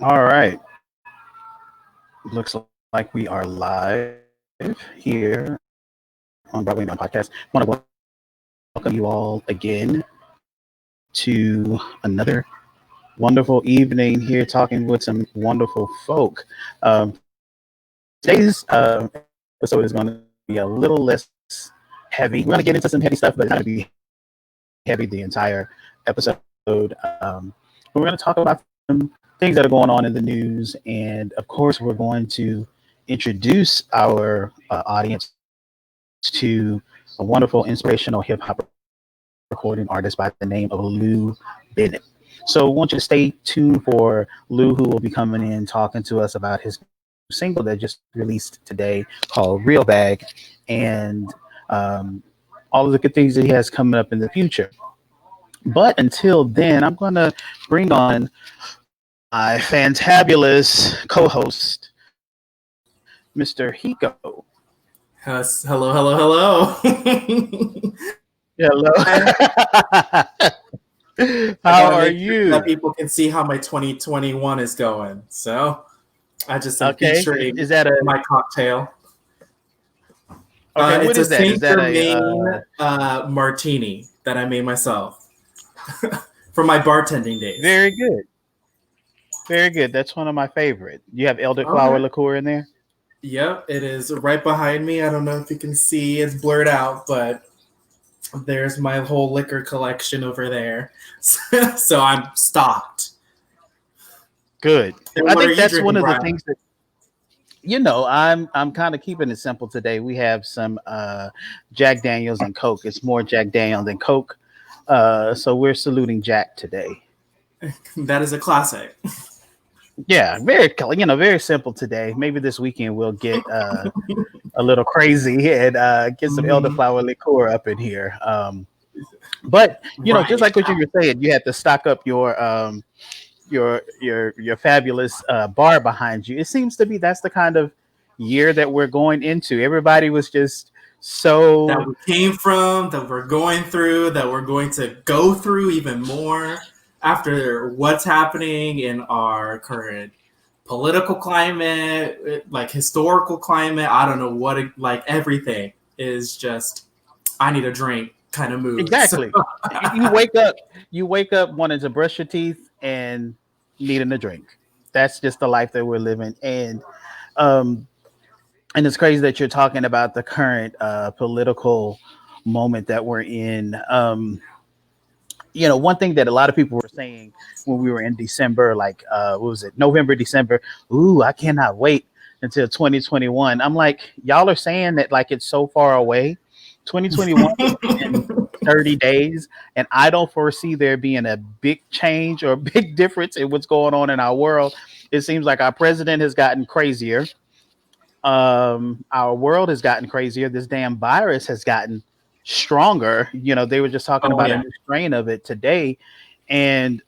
All right. Looks like we are live here on Broadway and Beyond Podcast. I want to welcome you all again to another wonderful evening here talking with some wonderful folk. Today's episode is going to be a little less heavy. We're going to get into some heavy stuff, but it's not going to be heavy the entire episode. But we're going to talk about some things that are going on in the news. And of course, we're going to introduce our audience to a wonderful inspirational hip hop recording artist by the name of Lu Bennett. So I want you to stay tuned for Lou, who will be coming in talking to us about his new single that just released today called Real Bag, and all of the good things that he has coming up in the future. But until then, I'm going to bring on my fantabulous co-host, Mr. Hiko. Yes, hello, hello, hello. Hello. I How gotta are make sure that you? people can see how my 2021 is going. So I just am Okay. featuring Is that a my cocktail. okay? What It's a is that? Is Saint that a Germain martini that I made myself for my bartending days. very good? Very good. That's one of my favorite. You have elderflower Okay. liqueur in there? Yep, it is right behind me. I don't know if you can see; it's blurred out, but there's my whole liquor collection over there. So I'm stocked. Good. And I what are think you that's one drinking, of the Brian? things that I'm kind of keeping it simple today. We have some Jack Daniels and Coke. It's more Jack Daniels than Coke. So we're saluting Jack today. That is a classic. Yeah, very simple today. Maybe this weekend we'll get a little crazy and get some Mhm. elderflower liqueur up in here. But just Right. like what you were saying, you had to stock up your fabulous bar behind you. It seems to be that's the kind of year that we're going into. Everybody was just That so we came from, that we're going through, that we're going to go through even more after what's happening in our current political climate, like historical climate. I don't know what, like everything is just, I need a drink kind of mood. So, exactly. You wake up wanting to brush your teeth and needing a drink. That's just the life that we're living. Um, and it's crazy that you're talking about the current political moment that we're in. One thing that a lot of people were saying when we were in December, like what was it, November, December? Ooh, I cannot wait until 2021. I'm like, y'all are saying that like it's so far away. 2021 is in 30 days, and I don't foresee there being a big change or big difference in what's going on in our world. It seems like our president has gotten crazier. Our world has gotten crazier. This damn virus has gotten stronger. They were just talking oh, about a yeah. new strain of it today, and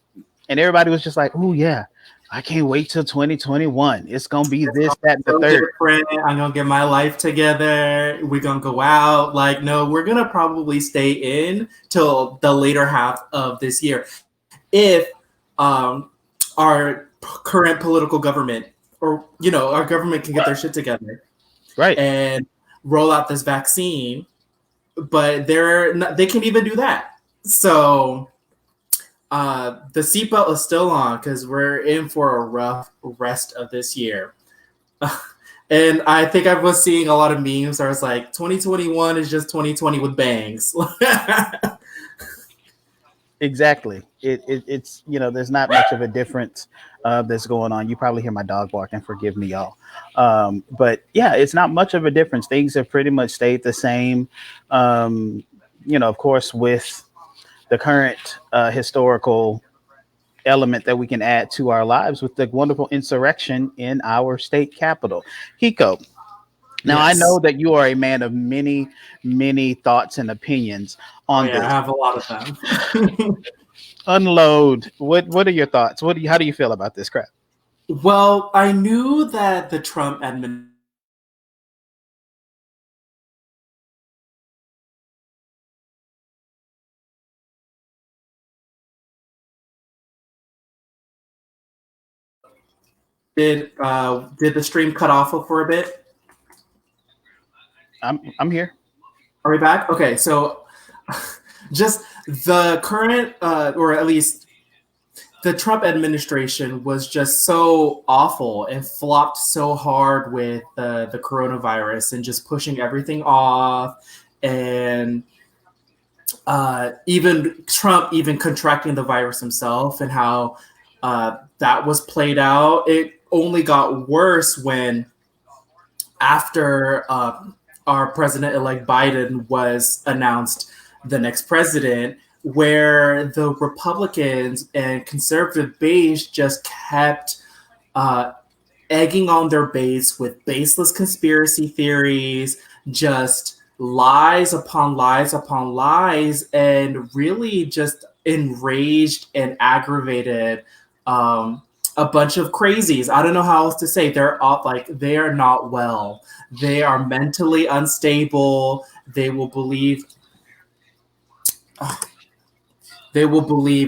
everybody was just like, "Oh yeah, I can't wait till 2021. It's gonna be It's this, gonna that, be and the so third." different. I'm gonna get my life together. We're gonna go out. Like, no, we're gonna probably stay in till the later half of this year. If our current political government or our government can get their shit together Right. and roll out this vaccine, but they can't even do that. So the seatbelt is still on because we're in for a rough rest of this year. And I think I was seeing a lot of memes. I was like, 2021 is just 2020 with bangs. Exactly. It's there's not much of a difference that's going on. You probably hear my dog barking. Forgive me, y'all. But yeah, it's not much of a difference. Things have pretty much stayed the same. Um, of course, with the current historical element that we can add to our lives with the wonderful insurrection in our state capital. Hiko, now I know Yes. that you are a man of many, many thoughts and opinions Oh, on yeah, I this. have a lot of them. Unload. What are your thoughts? How do you feel about this crap? Well, I knew that the Trump Did the stream cut off for a bit? I'm here. Are we back? Okay, so just the current, or at least the Trump administration was just so awful and flopped so hard with the coronavirus and just pushing everything off, and even Trump even contracting the virus himself, and how that was played out. It only got worse when after our president-elect Biden was announced the next president, where the Republicans and conservative base just kept egging on their base with baseless conspiracy theories, just lies upon lies upon lies, and really just enraged and aggravated a bunch of crazies. I don't know how else to say. They're all like, they are not well. They are mentally unstable. They will believe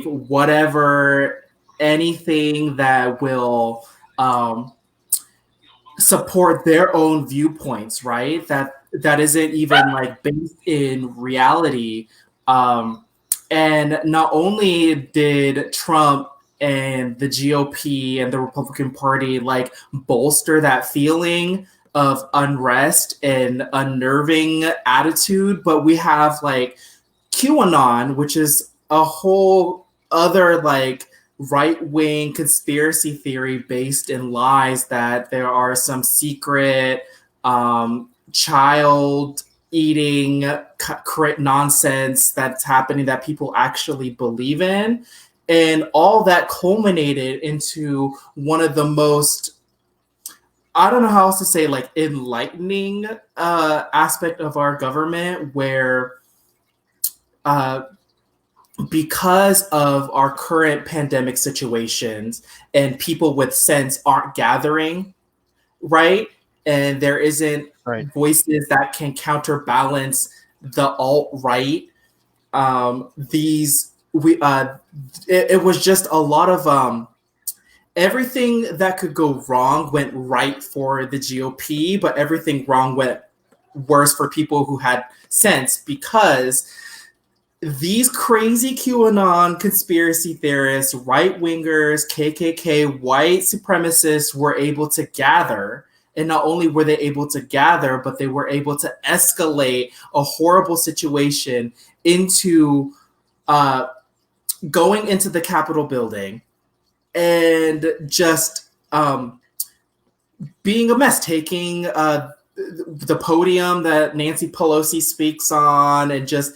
whatever, anything that will support their own viewpoints, right? That isn't even like based in reality. And not only did Trump and the GOP and the Republican Party like bolster that feeling of unrest and unnerving attitude, but we have like QAnon, which is a whole other like right-wing conspiracy theory based in lies that there are some secret child eating nonsense that's happening that people actually believe in. And all that culminated into one of the most, I don't know how else to say, like enlightening aspect of our government, where because of our current pandemic situations and people with sense aren't gathering, right? And there isn't Right. voices that can counterbalance the alt-right. It was just a lot of everything that could go wrong went right for the GOP, but everything wrong went worse for people who had sense, because these crazy QAnon conspiracy theorists, right-wingers, KKK, white supremacists were able to gather. And not only were they able to gather, but they were able to escalate a horrible situation into going into the Capitol building and just being a mess, taking the podium that Nancy Pelosi speaks on, and just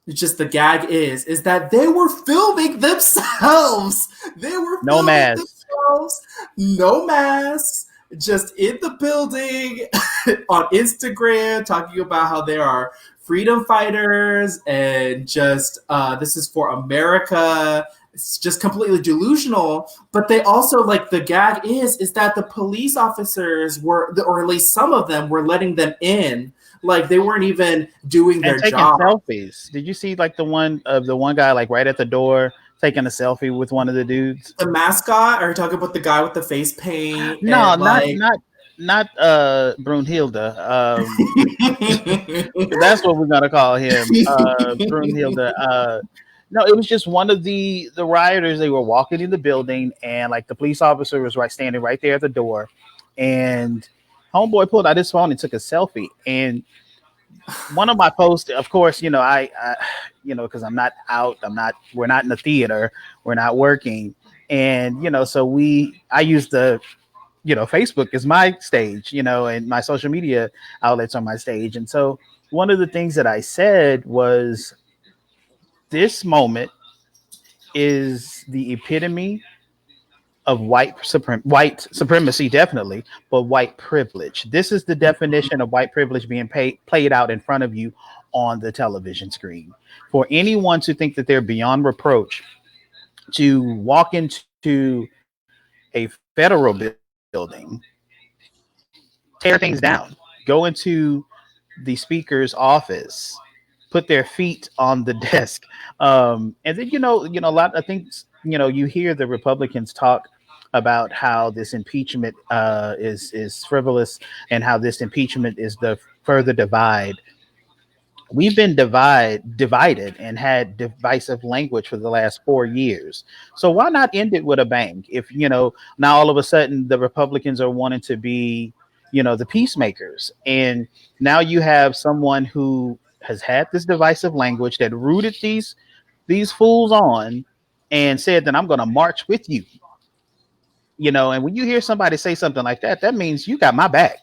just the gag is that they were filming themselves. They were No filming mask. themselves, no masks, just in the building on Instagram, talking about how they are freedom fighters and just this is for America. It's just completely delusional. But they also, like, the gag is that the police officers were, or at least some of them, were letting them in. Like, they weren't even doing their And taking job. selfies. Did you see like the one guy like right at the door taking a selfie with one of the dudes? The mascot? Are you talking about the guy with the face paint No, and like? not Brunhilde. That's what we're gonna call him, Brunhilde. No, it was just one of the rioters. They were walking in the building, and like the police officer was right standing right there at the door, and homeboy pulled out his phone and took a selfie. And one of my posts, of course, I because I'm not out, we're not in the theater, we're not working, and so I use the Facebook is my stage, and my social media outlets are my stage. And so one of the things that I said was, this moment is the epitome of white supremacy, definitely, but white privilege. This is the definition of white privilege being played out in front of you on the television screen. For anyone to think that they're beyond reproach to walk into a federal building, tear things down, go into the speaker's office, put their feet on the desk, and then a lot of things. You hear the Republicans talk about how this impeachment is frivolous, and how this impeachment is the further divide. We've been divided and had divisive language for the last 4 years. So why not end it with a bang? If now all of a sudden the Republicans are wanting to be, the peacemakers, and now you have someone who has had this divisive language that rooted these fools on and said that I'm going to march with you. And when you hear somebody say something like that, that means you got my back.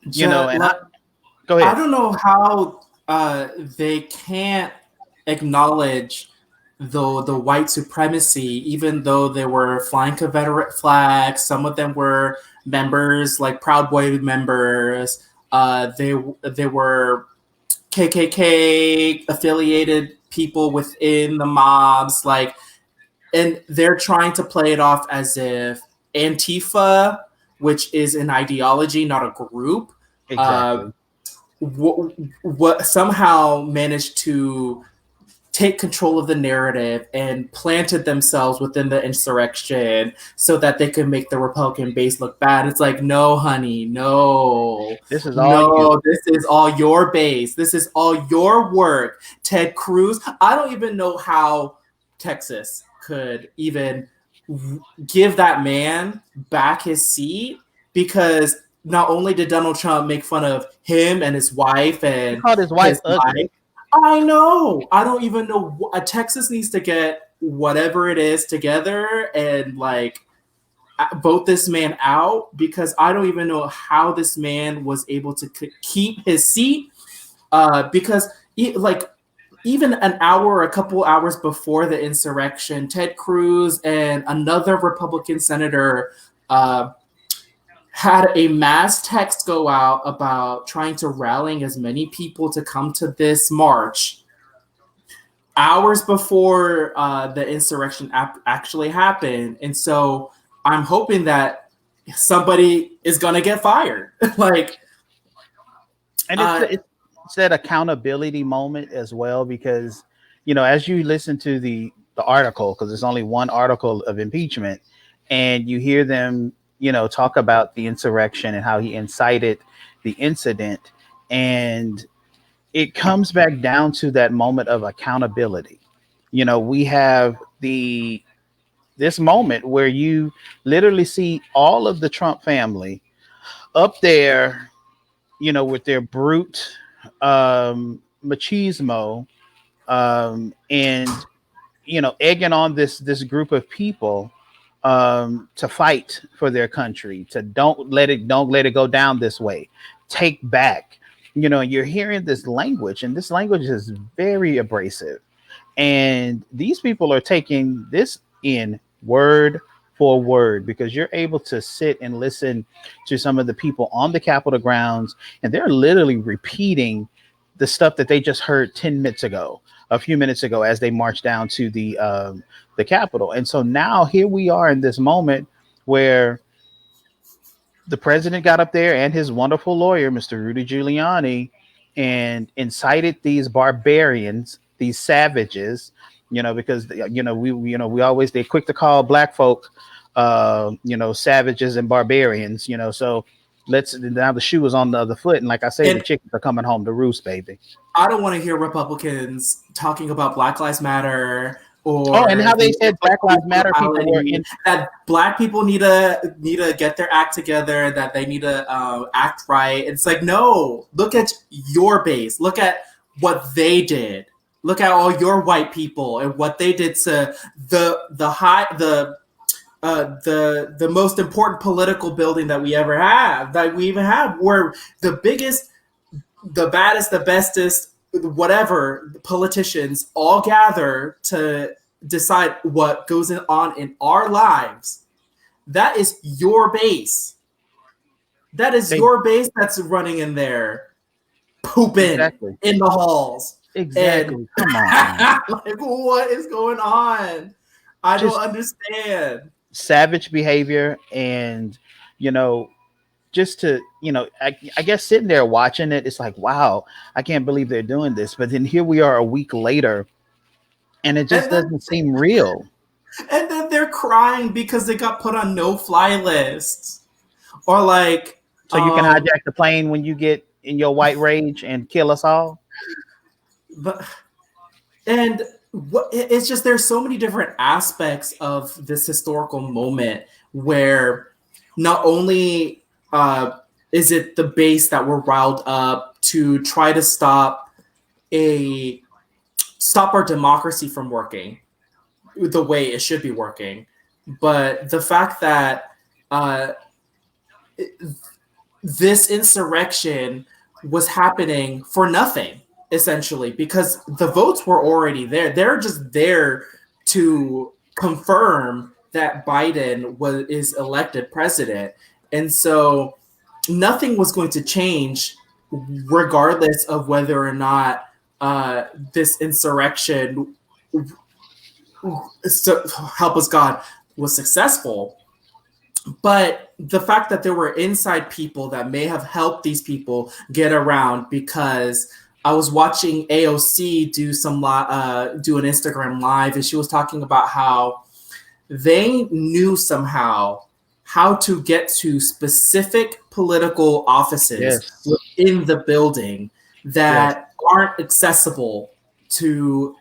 And Like, go I ahead. don't know how they can't acknowledge the white supremacy, even though they were flying Confederate flags. Some of them were members, like Proud Boy members. They were KKK affiliated people within the mobs, like, and they're trying to play it off as if Antifa, which is an ideology, not a group, Exactly. what somehow managed to take control of the narrative and planted themselves within the insurrection so that they could make the Republican base look bad. It's like, no, honey, no. This is all you. This is all your base. This is all your work. Ted Cruz, I don't even know how Texas could even give that man back his seat, because not only did Donald Trump make fun of him and his wife and He called his wife ugly. I know. I don't even know. Texas needs to get whatever it is together and like vote this man out, because I don't even know how this man was able to keep his seat. Because even an hour or a couple hours before the insurrection, Ted Cruz and another Republican senator had a mass text go out about trying to rally as many people to come to this march hours before the insurrection actually happened. And so I'm hoping that somebody is going to get fired. And it's that accountability moment as well, because, as you listen to the article, because there's only one article of impeachment, and you hear them talk about the insurrection and how he incited the incident. And it comes back down to that moment of accountability. We have this moment where you literally see all of the Trump family up there, with their brute machismo, and egging on this group of people to fight for their country, to don't let it go down this way, take back. You're hearing this language, and this language is very abrasive, and these people are taking this in word for word, because you're able to sit and listen to some of the people on the Capitol grounds, and they're literally repeating the stuff that they just heard 10 minutes ago, a few minutes ago, as they marched down to the Capitol. And so now here we are in this moment where the president got up there and his wonderful lawyer, Mr. Rudy Giuliani, and incited these barbarians, these savages, because we always, they're quick to call black folk savages and barbarians, so now the shoe is on the other foot, and like I say, the chickens are coming home to roost, baby. I don't want to hear Republicans talking about Black Lives Matter, or and how they said Black Lives Matter people were that black people need to get their act together, that they need to act right. It's like, no, look at your base, look at what they did, look at all your white people and what they did to the most important political building that we even have, where the biggest, the baddest, the bestest, whatever politicians all gather to decide what goes on in our lives. That is your base. That is your base that's running in there, pooping in the halls. Exactly. And, come on. like, what is going on? I don't understand. Savage behavior, and just to I guess sitting there watching it, it's like, wow, I can't believe they're doing this. But then here we are a week later, and it just doesn't seem real. And then they're crying because they got put on no-fly lists, or like, So you can hijack the plane when you get in your white rage and kill us all. but and it's just there's so many different aspects of this historical moment where not only is it the base that were riled up to try to stop our democracy from working the way it should be working, but the fact that this insurrection was happening for nothing, essentially, because the votes were already there. They're just there to confirm that Biden is elected president. And so nothing was going to change regardless of whether or not this insurrection, so help us God, was successful. But the fact that there were inside people that may have helped these people get around, because I was watching AOC do an Instagram live, and she was talking about how they knew somehow how to get to specific political offices within the building that aren't accessible to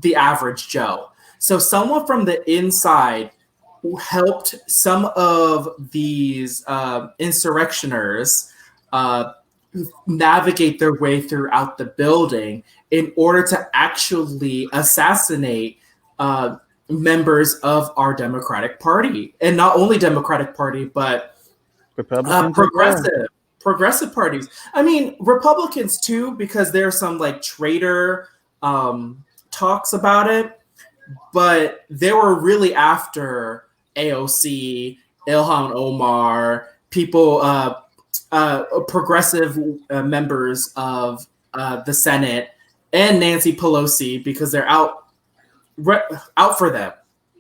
the average Joe. So someone from the inside helped some of these insurrectioners navigate their way throughout the building in order to actually assassinate members of our Democratic Party. And not only Democratic Party, but progressive parties. I mean, Republicans too, because there's some like traitor talks about it, but they were really after AOC, Ilhan Omar, people, progressive members of the Senate, and Nancy Pelosi, because they're out for them.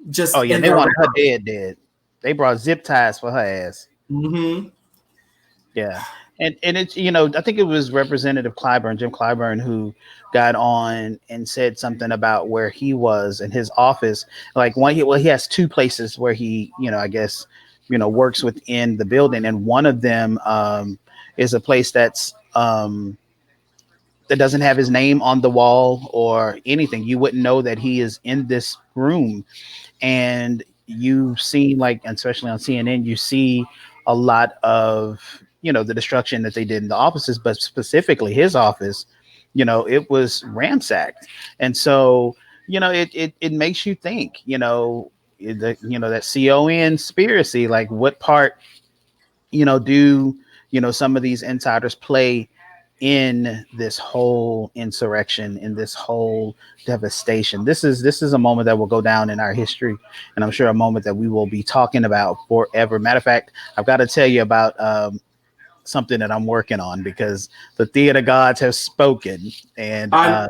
Just they want her dead. They brought zip ties for her ass. Mm-hmm. Yeah, and it's I think it was Representative Jim Clyburn, who got on and said something about where he was in his office. Like he has two places where he I guess works within the building, and one of them is a place that's that doesn't have his name on the wall or anything. You wouldn't know that he is in this room, and you see, like, especially on CNN, you see a lot of the destruction that they did in the offices, but specifically his office, it was ransacked. And so it makes you think, that conspiracy, like what part do some of these insiders play in this whole insurrection, in this whole devastation. This is a moment that will go down in our history, and I'm sure a moment that we will be talking about forever. Matter of fact, I've got to tell you about something that I'm working on, because the theater gods have spoken. And I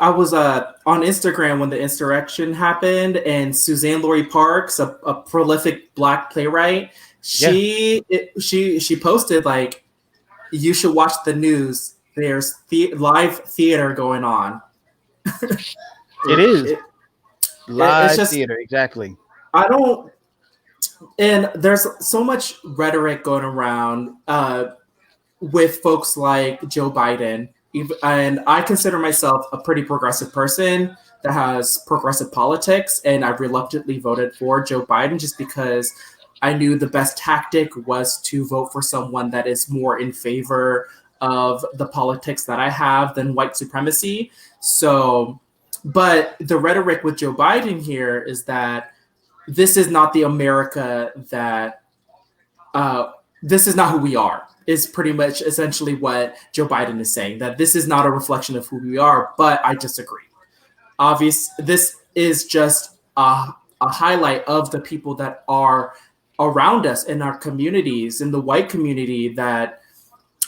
was on Instagram when the insurrection happened, and Suzanne Lori Parks, a prolific Black playwright, she posted, like, you should watch the news. There's live theater going on. It is live theater, exactly. And there's so much rhetoric going around with folks like Joe Biden. And I consider myself a pretty progressive person that has progressive politics, and I reluctantly voted for Joe Biden just because I knew the best tactic was to vote for someone that is more in favor of the politics that I have than white supremacy. So, but the rhetoric with Joe Biden here is that this is not the America that, this is not who we are, is pretty much essentially what Joe Biden is saying, that this is not a reflection of who we are, but I disagree. This is just a highlight of the people that are around us in our communities, in the white community, that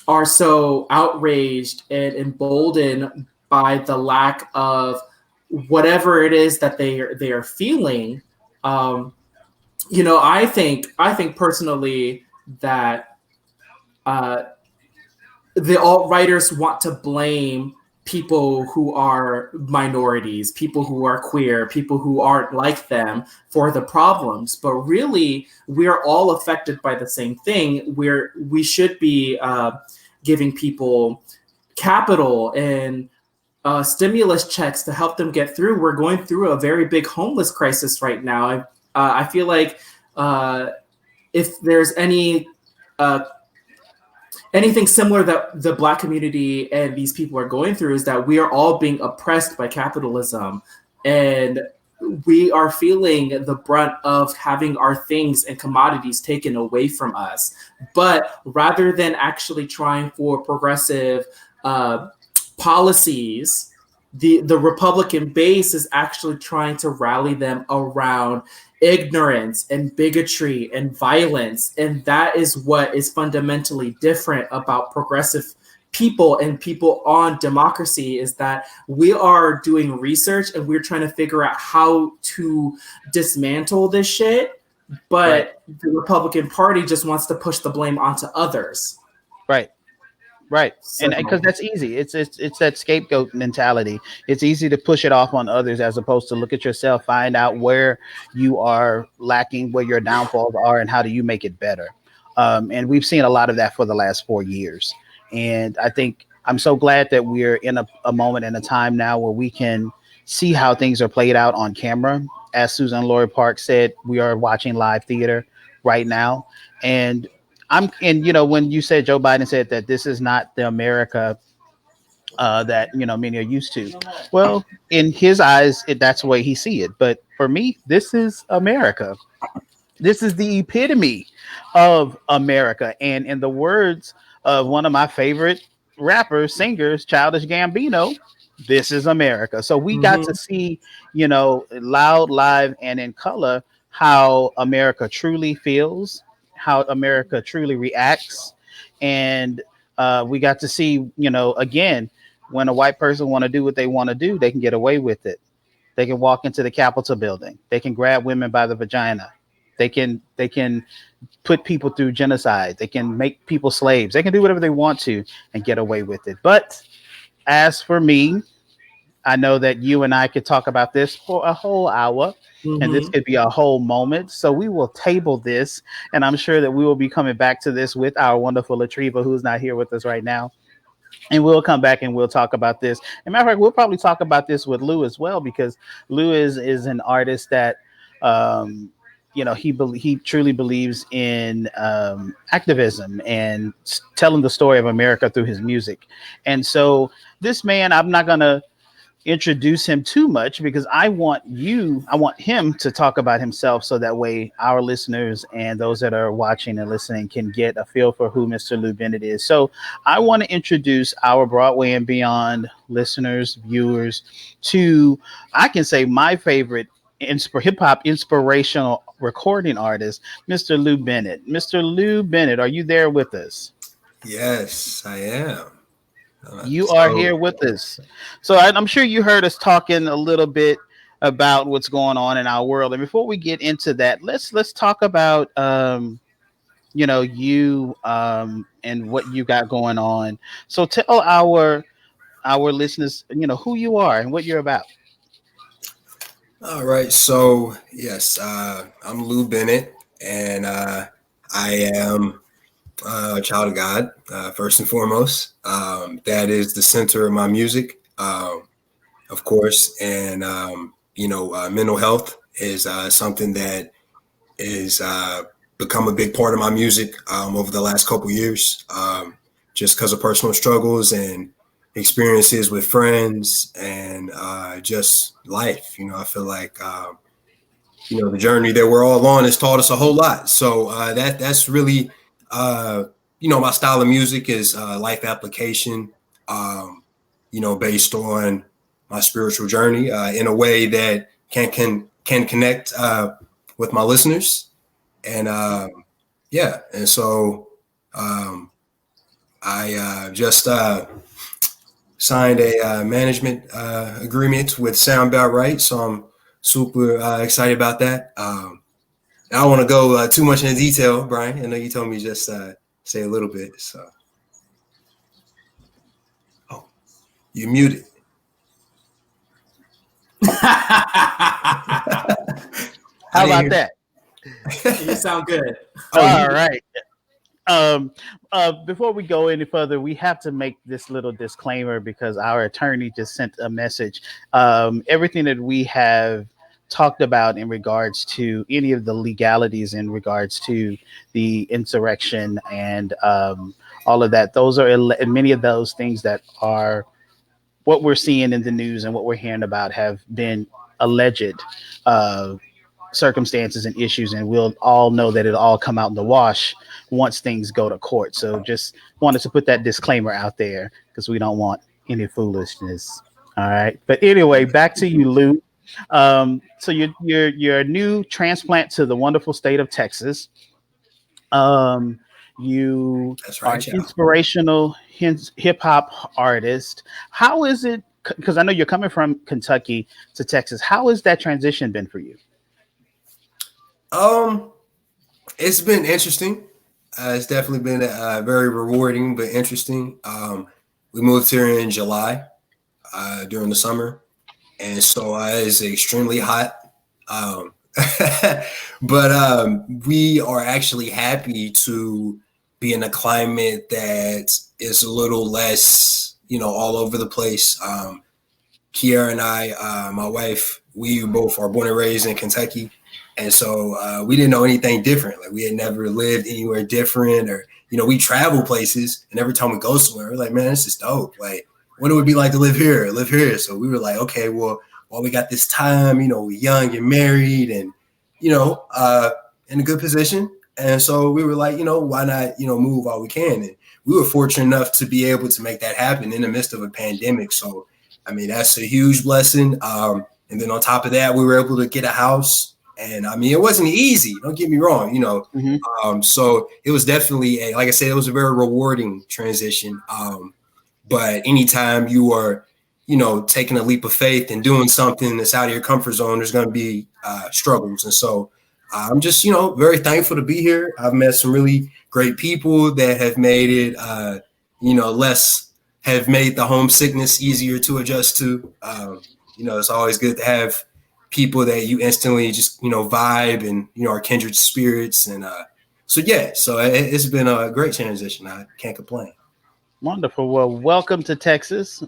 are so outraged and emboldened by the lack of whatever it is that they are feeling. I think personally that the alt-righters want to blame people who are minorities, people who are queer, people who aren't like them for the problems. But really, we're all affected by the same thing. We should be giving people capital and stimulus checks to help them get through. We're going through a very big homeless crisis right now. I feel like if there's anything similar that the Black community and these people are going through, is that we are all being oppressed by capitalism, and we are feeling the brunt of having our things and commodities taken away from us. But rather than actually trying for progressive policies, the Republican base is actually trying to rally them around ignorance and bigotry and violence. And that is what is fundamentally different about progressive people and people on democracy, is that we are doing research and we're trying to figure out how to dismantle this shit. But the Republican Party just wants to push the blame onto others. Right. So, And because that's easy. It's that scapegoat mentality. It's easy to push it off on others as opposed to look at yourself, find out where you are lacking, where your downfalls are, and how do you make it better. And we've seen a lot of that for the last 4 years. And I think I'm so glad that we're in a moment and a time now where we can see how things are played out on camera. As Susan Lori Park said, we are watching live theater right now. And when you said Joe Biden said that this is not the America that many are used to, well, in his eyes, that's the way he see it. But for me, this is America. This is the epitome of America. And in the words of one of my favorite rappers, singers, Childish Gambino, this is America. So we got to see, loud, live, and in color how America truly feels, how America truly reacts. And we got to see, again, when a white person want to do what they want to do, they can get away with it. They can walk into the Capitol building. They can grab women by the vagina. They can put people through genocide. They can make people slaves. They can do whatever they want to and get away with it. But as for me, I know that you and I could talk about this for a whole hour, and this could be a whole moment. So we will table this, and I'm sure that we will be coming back to this with our wonderful Latriva, who's not here with us right now. And we'll come back and we'll talk about this. As a matter of fact, we'll probably talk about this with Lou as well, because Lou is an artist that he truly believes in activism and telling the story of America through his music. And so this man, I'm not gonna introduce him too much because I want him to talk about himself, so that way our listeners and those that are watching and listening can get a feel for who Mr. Lu Bennett is. So I want to introduce our Broadway and Beyond listeners, viewers, to, I can say, my favorite hip-hop inspirational recording artist, Mr. Lu Bennett. Mr. Lu Bennett, are you there with us? Yes, I am. You are here with us. So I'm sure you heard us talking a little bit about what's going on in our world. And before we get into that, let's talk about you and what you got going on. So tell our listeners, who you are and what you're about. All right. So yes, I'm Lu Bennett, and I am a child of God, first and foremost. That is the center of my music, of course. And, mental health is something that is become a big part of my music over the last couple years, just because of personal struggles and experiences with friends and just life. I feel like, the journey that we're all on has taught us a whole lot. So that's really my style of music is life application, based on my spiritual journey in a way that can connect with my listeners. And and so I just signed a management agreement with Sound About Right, so I'm super excited about that. I don't want to go too much into detail, Brian. I know you told me just say a little bit. So, You muted. How about that? You sound good. All right. Before we go any further, we have to make this little disclaimer because our attorney just sent a message. Everything that we have talked about in regards to any of the legalities in regards to the insurrection and all of that, those are and many of those things that are what we're seeing in the news and what we're hearing about have been alleged circumstances and issues, and we'll all know that it'll all come out in the wash once things go to court. So just wanted to put that disclaimer out there because we don't want any foolishness. All right, but anyway, back to you, Lou. So you're a new transplant to the wonderful state of Texas. You That's are right, an y'all. inspirational hip hop artist. How is it? Because I know you're coming from Kentucky to Texas. How has that transition been for you? It's been interesting. It's definitely been very rewarding, but interesting. We moved here in July during the summer, and so it's extremely hot. Um, but we are actually happy to be in a climate that is a little less, all over the place. Kiara and I, my wife, we both are born and raised in Kentucky. And so we didn't know anything different. Like we had never lived anywhere different or, we travel places and every time we go somewhere, we're like, man, this is dope. Like, what it would be like to live here. So we were like, okay, well, while we got this time, we're young and married and, in a good position. And so we were like, why not, move while we can. And we were fortunate enough to be able to make that happen in the midst of a pandemic. So, I mean, that's a huge blessing. And then on top of that, we were able to get a house. And I mean, it wasn't easy. Don't get me wrong, Mm-hmm. So it was definitely, like I said, it was a very rewarding transition. But anytime you are, taking a leap of faith and doing something that's out of your comfort zone, there's going to be struggles. And so I'm just, very thankful to be here. I've met some really great people that have made it, have made the homesickness easier to adjust to. It's always good to have people that you instantly just, vibe and, are kindred spirits. And so it's been a great transition. I can't complain. Wonderful. Well, welcome to Texas.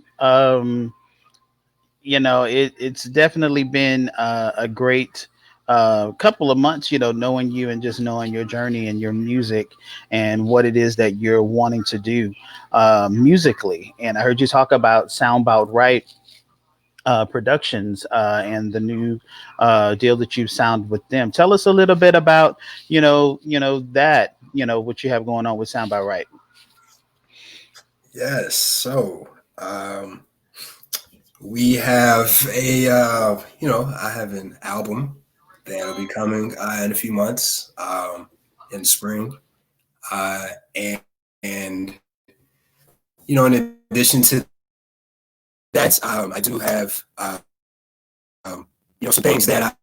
It's definitely been a great couple of months, knowing you and just knowing your journey and your music and what it is that you're wanting to do musically. And I heard you talk about Sound About Right Productions and the new deal that you've signed with them. Tell us a little bit about, that, what you have going on with Sound About Right. Yes. So we have I have an album that'll be coming in a few months in the spring. And in addition to that, I do have, some things that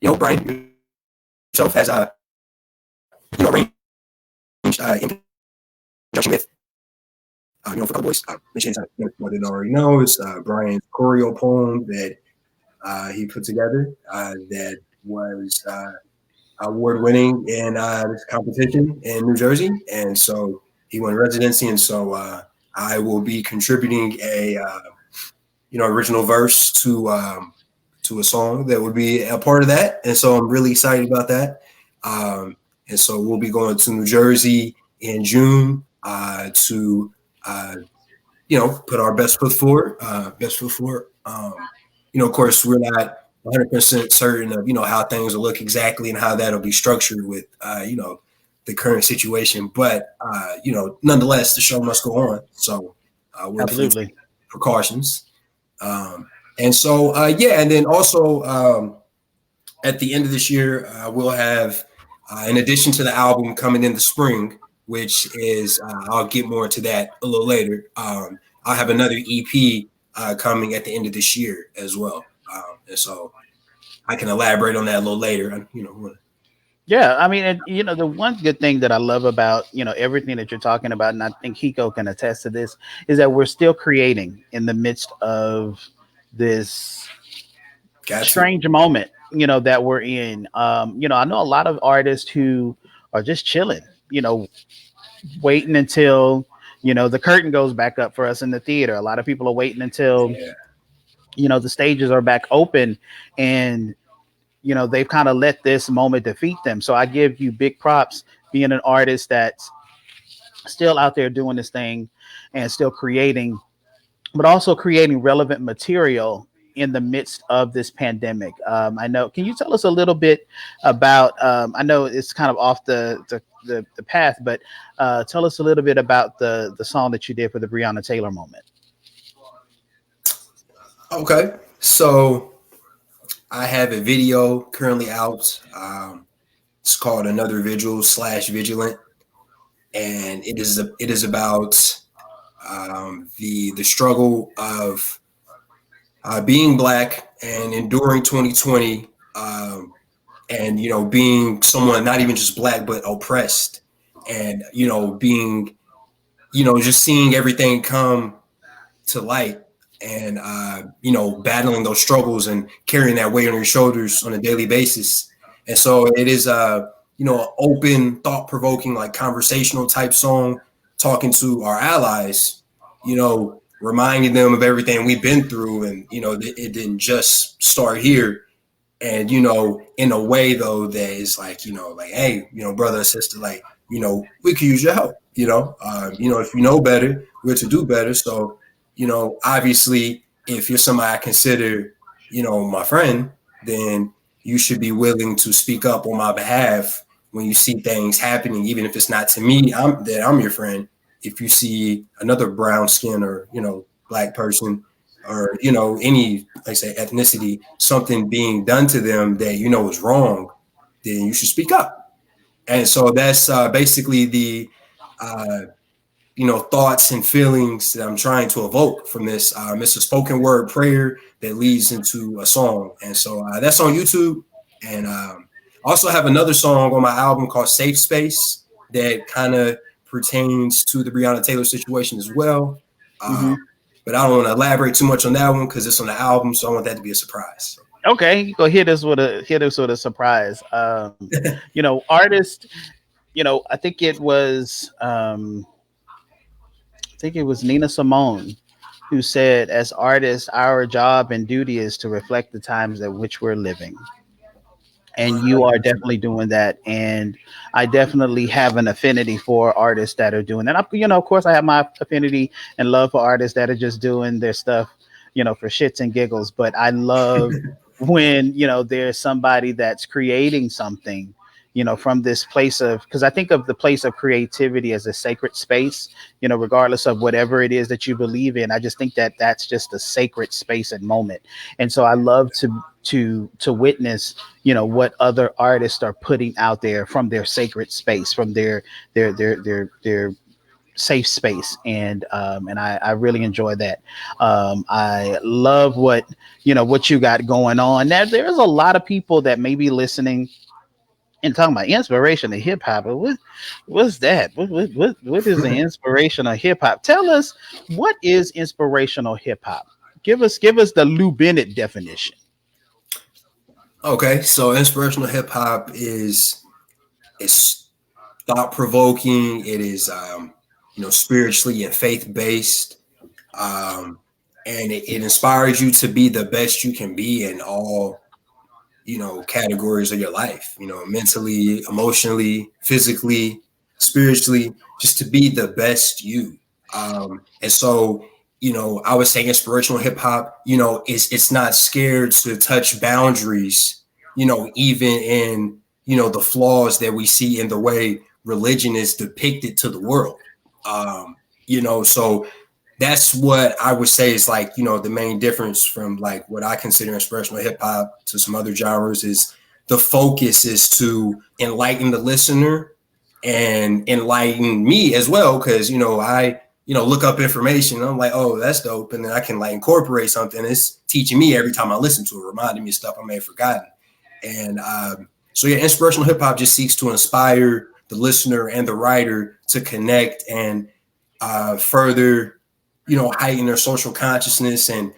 Bryan himself has, arranged in conjunction with, for a couple boys. Mentions what it already knows. Brian's choreo poem that he put together that was award winning in this competition in New Jersey, and so he won residency, and so I will be contributing a original verse to a song that would be a part of that, and so I'm really excited about that. And so we'll be going to New Jersey in June to put our best foot forward. Of course, we're not 100% certain of how things will look exactly and how that'll be structured with the current situation, but nonetheless, the show must go on. So we're Absolutely. precautions. And so and then also at the end of this year, we'll have, in addition to the album coming in the spring, which is I'll get more into that a little later. I'll have another EP coming at the end of this year as well, and so I can elaborate on that a little later. Yeah, I mean, and, the one good thing that I love about everything that you're talking about, and I think Hiko can attest to this, is that we're still creating in the midst of this Got to. strange moment, that we're in. I know a lot of artists who are just chilling, waiting until the curtain goes back up for us in the theater. A lot of people are waiting until Yeah. the stages are back open, and they've kind of let this moment defeat them. So I give you big props being an artist that's still out there doing this thing and still creating, but also creating relevant material in the midst of this pandemic. I know. Can you tell us a little bit about? I know it's kind of off the path, but tell us a little bit about the song that you did for the Breonna Taylor moment. Okay. So I have a video currently out. It's called Another Vigil / Vigilant, and it is about the struggle of being black and enduring 2020, and being someone not even just black but oppressed, and being just seeing everything come to light, and battling those struggles and carrying that weight on your shoulders on a daily basis. And so it is an open, thought-provoking, like conversational type song, talking to our allies, reminding them of everything we've been through, and it didn't just start here. And in a way though that is like, like, hey, brother or sister, like, we could use your help. If you know better, we're to do better. So obviously, if you're somebody I consider, my friend, then you should be willing to speak up on my behalf when you see things happening, even if it's not to me. I'm your friend. If you see another brown skin or black person, or any, like I say, ethnicity, something being done to them that is wrong, then you should speak up. And so that's basically the thoughts and feelings that I'm trying to evoke from this. It's a spoken word prayer that leads into a song, and so that's on YouTube. And I also have another song on my album called Safe Space that kind of pertains to the Breonna Taylor situation as well. Mm-hmm. But I don't want to elaborate too much on that one because it's on the album, so I want that to be a surprise. Okay, you go hit us with a surprise. Artist. I think it was. I think it was Nina Simone who said, "As artists, our job and duty is to reflect the times at which we're living." And you are 100%. definitely doing that, and I definitely have an affinity for artists that are doing that. Of course, I have my affinity and love for artists that are just doing their stuff, for shits and giggles. But I love when there's somebody that's creating something, from this place of, because I think of the place of creativity as a sacred space, regardless of whatever it is that you believe in. I just think that that's just a sacred space and moment, and so I love to witness what other artists are putting out there from their sacred space, from their safe space, and I really enjoy that. I love what you got going on. Now there's a lot of people that may be listening and talking about inspiration of hip hop. What's that? What is the inspiration of hip hop? Tell us, what is inspirational hip hop? Give us the Lu Bennett definition. Okay, so inspirational hip hop is thought provoking. It is spiritually and faith based, and it inspires you to be the best you can be in all categories of your life. Mentally, emotionally, physically, spiritually, just to be the best you. And so I would say inspirational hip hop, it's not scared to touch boundaries, even in, the flaws that we see in the way religion is depicted to the world. So that's what I would say is like, the main difference from like what I consider inspirational hip hop to some other genres is the focus is to enlighten the listener and enlighten me as well. Cause, I look up information. I'm like, oh, that's dope. And then I can like incorporate something. It's teaching me every time I listen to it, reminding me of stuff I may have forgotten. And So yeah, inspirational hip hop just seeks to inspire the listener and the writer to connect and further, heighten their social consciousness and,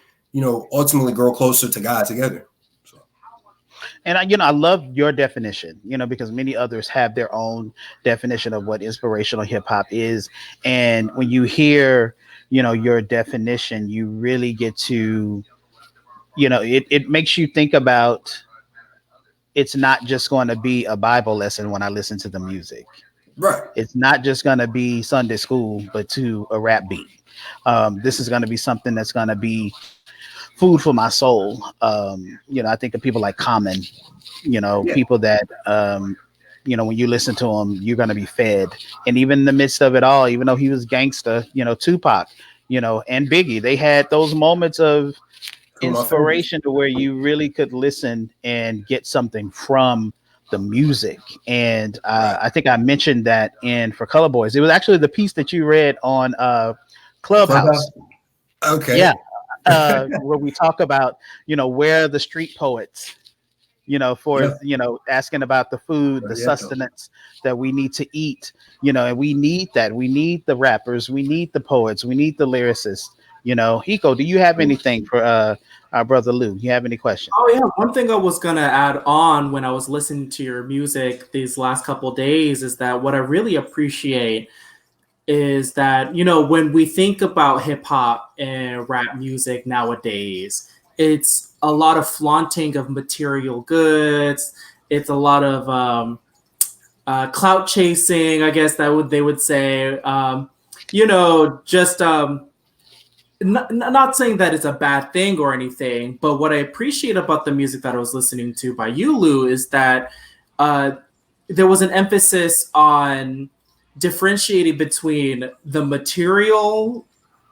ultimately grow closer to God together. So. And I love your definition, because many others have their own definition of what inspirational hip hop is. And when you hear, your definition, you really get to, it makes you think about, it's not just going to be a Bible lesson when I listen to the music. Right. It's not just going to be Sunday school, but to a rap beat. This is going to be something that's going to be food for my soul. I think of people like Common, people that, when you listen to them, you're going to be fed. And even in the midst of it all, even though he was gangster, Tupac, and Biggie, they had those moments of inspiration to where you really could listen and get something from the music. And I think I mentioned that for Color Boys. It was actually the piece that you read on Clubhouse. Okay. Yeah. Where we talk about, where are the street poets, for, asking about the food, the sustenance that we need to eat, and we need that. We need the rappers. We need the poets. We need the lyricists. Hiko, do you have anything for our brother Lou? You have any questions? Oh yeah, one thing I was gonna add on when I was listening to your music these last couple of days is that what I really appreciate is that, when we think about hip hop and rap music nowadays, it's a lot of flaunting of material goods. It's a lot of clout chasing, I guess they would say. Not saying that it's a bad thing or anything, but what I appreciate about the music that I was listening to by you, Lou, is that there was an emphasis on differentiating between the material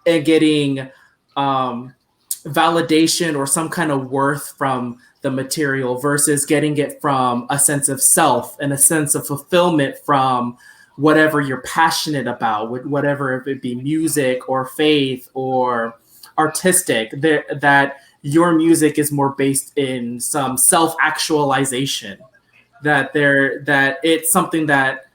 and getting validation or some kind of worth from the material versus getting it from a sense of self and a sense of fulfillment from whatever you're passionate about, whatever it be music or faith or artistic, that your music is more based in some self-actualization, that it's something that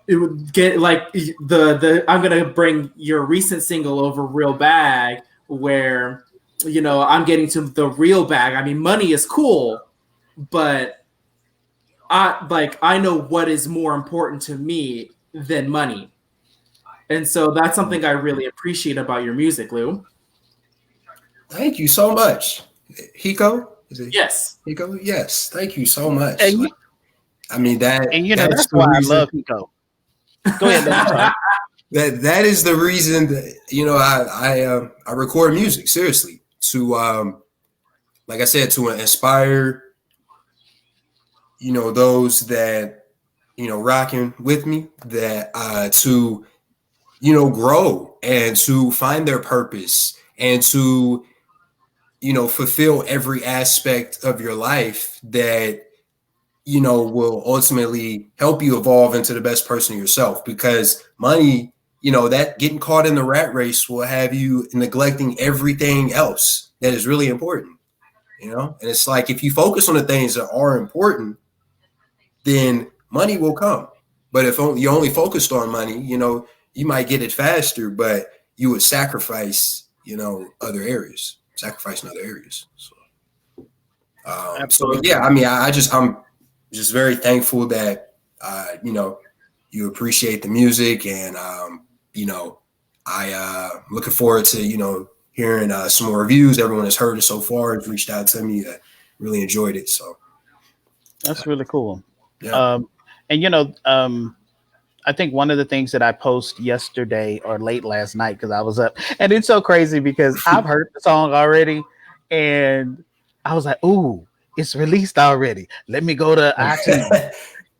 it would get like I'm gonna bring your recent single over Real Bag, where I'm getting to the real bag. I mean, money is cool, but I know what is more important to me than money. And so that's something I really appreciate about your music, Lou. Thank you so much. Hiko? Yes. Hiko? Yes. Thank you so much. And that's why I love Hiko. Go ahead, that is the reason that I record music, seriously, to like I said, to inspire those that rocking with me, that to grow and to find their purpose and to fulfill every aspect of your life that will ultimately help you evolve into the best person of yourself. Because money, that getting caught in the rat race will have you neglecting everything else that is really important, and it's like, if you focus on the things that are important, then money will come. But if you only focused on money, you might get it faster, but you would sacrificing other areas. So yeah, I mean, I'm just very thankful that you appreciate the music, and I looking forward to hearing some more reviews. Everyone has heard it so far, has reached out to me, that really enjoyed it. So that's really cool. Yeah. I think one of the things that I posted yesterday or late last night, because I was up, and it's so crazy because I've heard the song already, and I was like, "Ooh, it's released already. Let me go to iTunes."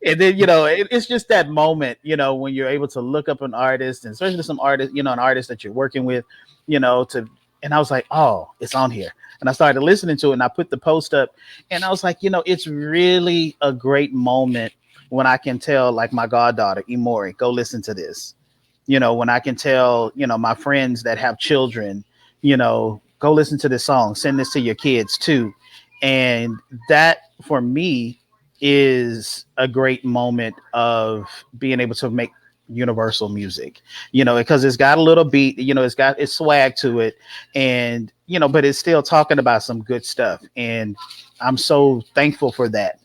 And then it's just that moment, when you're able to look up an artist, and especially some artist, an artist that you're working with, and I was like, "Oh, it's on here." And I started listening to it, and I put the post up, and I was like, it's really a great moment when I can tell, like, my goddaughter, Imori, go listen to this. When I can tell, my friends that have children, go listen to this song, send this to your kids too. And that for me is a great moment of being able to make universal music, because it's got a little beat, it's got its swag to it, and but it's still talking about some good stuff, and I'm so thankful for that.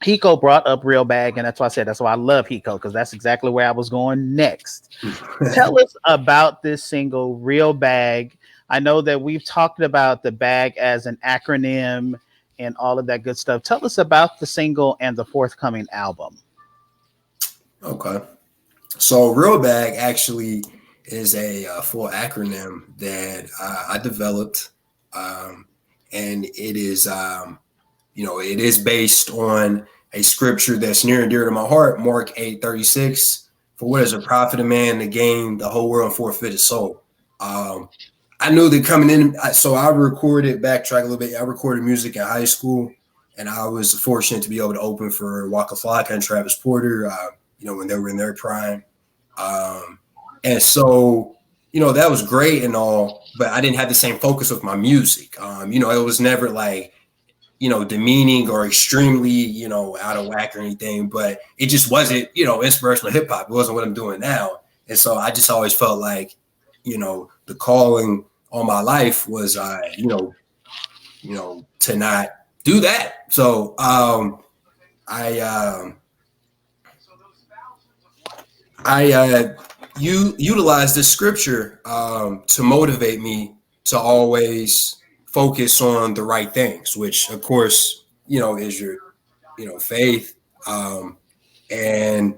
Hiko brought up Real Bag, and that's why I said that's why I love Hiko, because that's exactly where I was going next. Tell us about this single, Real Bag. I know that we've talked about the bag as an acronym and all of that good stuff. Tell us about the single and the forthcoming album. Okay. So Real Bag actually is a full acronym that I developed. And it is, it is based on a scripture that's near and dear to my heart, Mark 8:36. For what is a profit a man to gain the whole world and forfeit his soul? I knew that coming in, so I recorded, backtrack a little bit. I recorded music in high school, and I was fortunate to be able to open for Waka Flocka and Travis Porter, when they were in their prime. And so, that was great and all, but I didn't have the same focus with my music. It was never like, demeaning or extremely, out of whack or anything, but it just wasn't, inspirational hip hop. It wasn't what I'm doing now. And so I just always felt like, the calling on my life was, to not do that. So I utilize this scripture to motivate me to always focus on the right things, which of course, is your, faith. And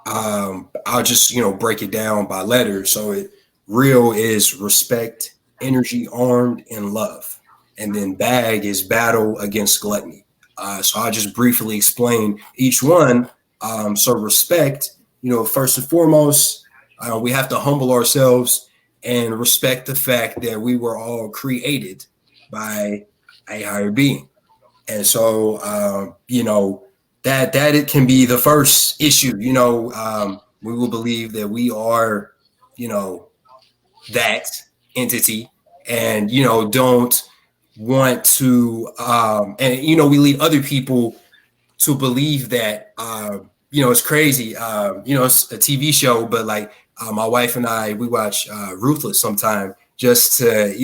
I'll just, break it down by letters. So real is respect, energy, armed, and love. And then bag is battle against gluttony. So I'll just briefly explain each one. So respect, first and foremost, we have to humble ourselves and respect the fact that we were all created by a higher being. And so, that it can be the first issue, we will believe that we are, that entity, and, don't want to, and, we lead other people to believe that, it's crazy. It's a TV show, but like my wife and I, we watch Ruthless sometime just to,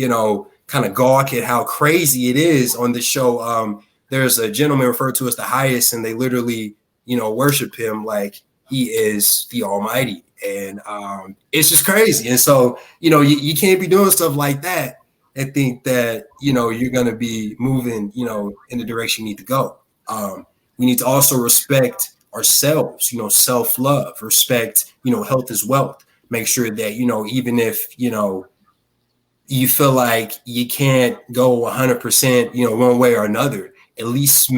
kind of gawk at how crazy it is on the show. There's a gentleman referred to as the highest, and they literally, worship him like he is the Almighty. And it's just crazy. And so, you can't be doing stuff like that and think that, you're going to be moving, in the direction you need to go. We need to also respect ourselves, self-love, respect, health is wealth. Make sure that, even if, you feel like you can't go 100%, one way or another, at least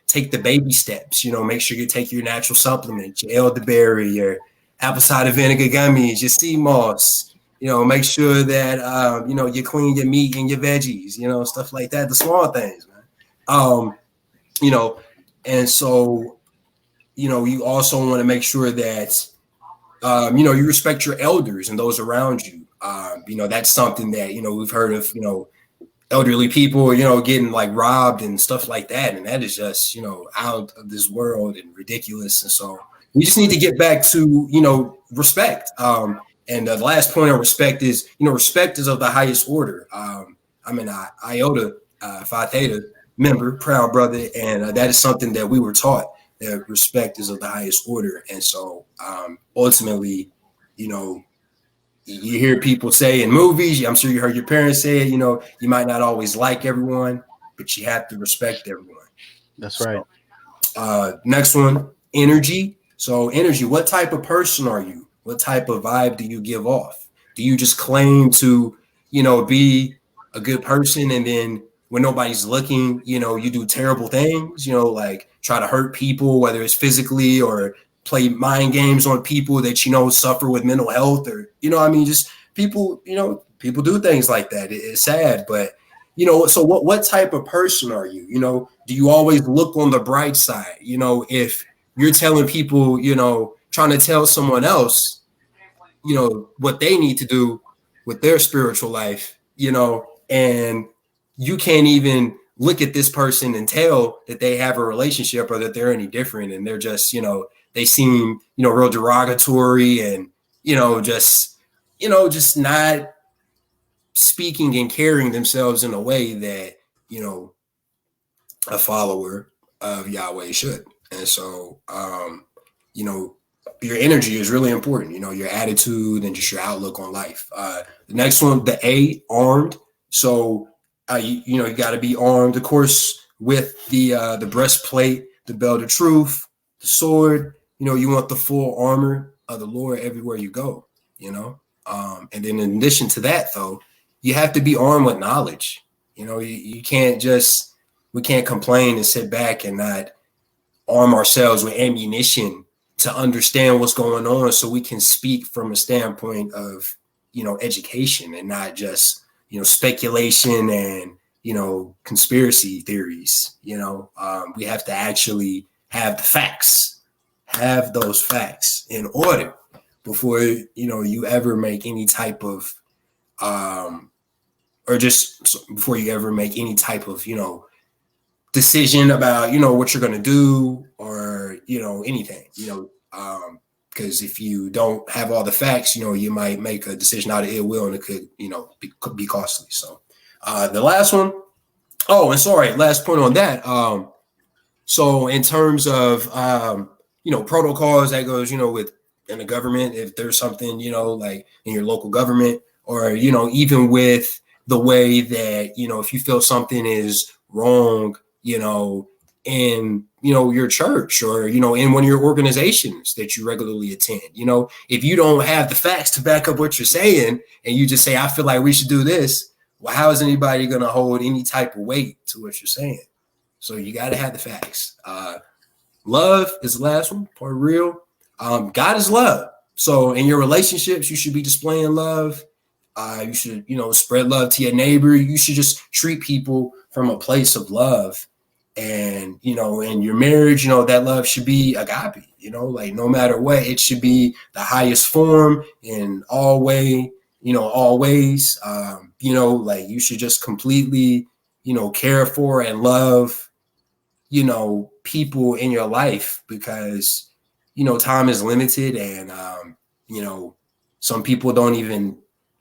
take the baby steps, make sure you take your natural supplements, your elderberry, your apple cider vinegar gummies, your sea moss, make sure that, you clean your meat and your veggies, stuff like that, the small things, man. And so, you also want to make sure that, you respect your elders and those around you. That's something that, we've heard of, elderly people, getting like robbed and stuff like that. And that is just, out of this world and ridiculous. And so we just need to get back to, respect. And the last point on respect is, respect is of the highest order. I'm an Iota Phi Theta member, proud brother. And that is something that we were taught, that respect is of the highest order. And so ultimately, you hear people say in movies, I'm sure you heard your parents say it, you might not always like everyone, but you have to respect everyone. That's right. Next one, energy. So energy, what type of person are you? What type of vibe do you give off? Do you just claim to, be a good person, and then when nobody's looking, you do terrible things, like try to hurt people, whether it's physically or play mind games on people that, suffer with mental health, or, just people, people do things like that. It's sad, but, so what type of person are you? Do you always look on the bright side? If you're telling people, trying to tell someone else, what they need to do with their spiritual life, and you can't even look at this person and tell that they have a relationship or that they're any different, and they're just, they seem, real derogatory and, just not speaking and carrying themselves in a way that, a follower of Yahweh should. And so, your energy is really important, your attitude and just your outlook on life. The next one, the A, armed. So, you got to be armed, of course, with the breastplate, the belt of truth, the sword. You want the full armor of the Lord everywhere you go, and then in addition to that, though, you have to be armed with knowledge. You can't we can't complain and sit back and not arm ourselves with ammunition to understand what's going on so we can speak from a standpoint of, education and not just, speculation and, conspiracy theories. We have to actually have the facts, have those facts in order before, you ever make any type of, before you ever make any type of, decision about, what you're going to do or, anything, because if you don't have all the facts, you might make a decision out of ill will and it could be costly. So the last one, last point on that. So in terms of, protocols that goes, with in the government, if there's something, like in your local government or, even with the way that, if you feel something is wrong, in, your church or, in one of your organizations that you regularly attend, if you don't have the facts to back up what you're saying and you just say, I feel like we should do this. Well, how is anybody going to hold any type of weight to what you're saying? So you got to have the facts. Love is the last one, part real. God is love. So in your relationships, you should be displaying love. You should, spread love to your neighbor. You should just treat people from a place of love. And, in your marriage, that love should be agape, like no matter what, it should be the highest form in all way, always, like you should just completely, care for and love, people in your life because, time is limited and, some people don't even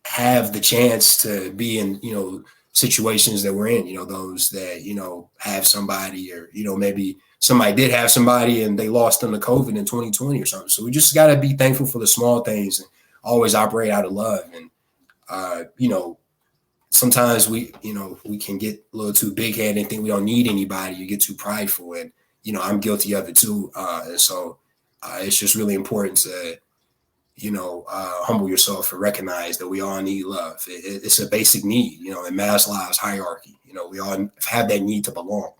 have the chance to be in, situations that we're in, those that, have somebody or, maybe somebody did have somebody and they lost them to COVID in 2020 or something. So we just got to be thankful for the small things and always operate out of love. And, sometimes we can get a little too big headed and think we don't need anybody. You get too prideful and, I'm guilty of it too. And so it's just really important to, humble yourself and recognize that we all need love. It's a basic need, in Maslow's hierarchy. We all have that need to belong.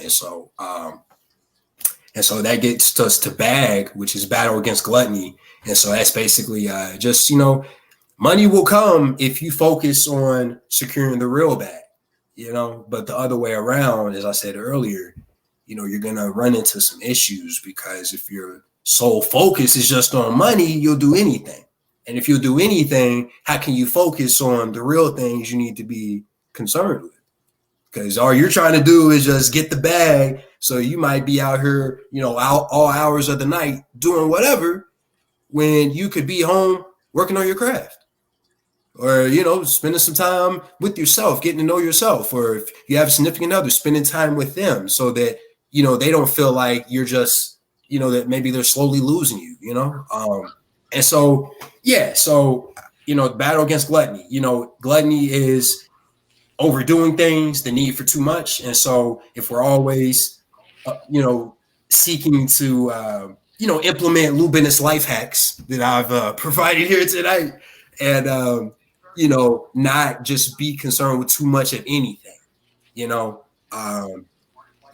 And so that gets us to bag, which is battle against gluttony. And so that's basically just, money will come if you focus on securing the real bag, but the other way around, as I said earlier, you're going to run into some issues because if your sole focus is just on money, you'll do anything. And if you'll do anything, how can you focus on the real things you need to be concerned with? Because all you're trying to do is just get the bag. So you might be out here, out all hours of the night doing whatever when you could be home working on your craft or, spending some time with yourself, getting to know yourself. Or if you have a significant other, spending time with them so that, they don't feel like you're just, that maybe they're slowly losing you, and so, battle against gluttony, gluttony is overdoing things, the need for too much. And so if we're always, seeking to, implement Lu Bennett's life hacks that I've provided here tonight and, not just be concerned with too much of anything,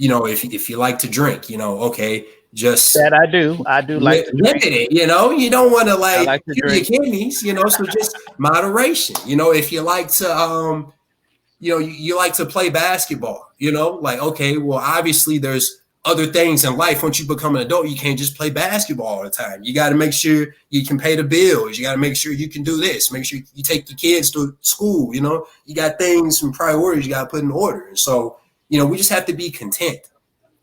if you like to drink, okay, just that I do like to limit it, you don't want to like to kill your kidneys, so just moderation, if you like to, you like to play basketball, okay, well, obviously there's other things in life. Once you become an adult, you can't just play basketball all the time. You got to make sure you can pay the bills. You got to make sure you can do this, make sure you take your kids to school. You got things and priorities you got to put in order. And so, we just have to be content.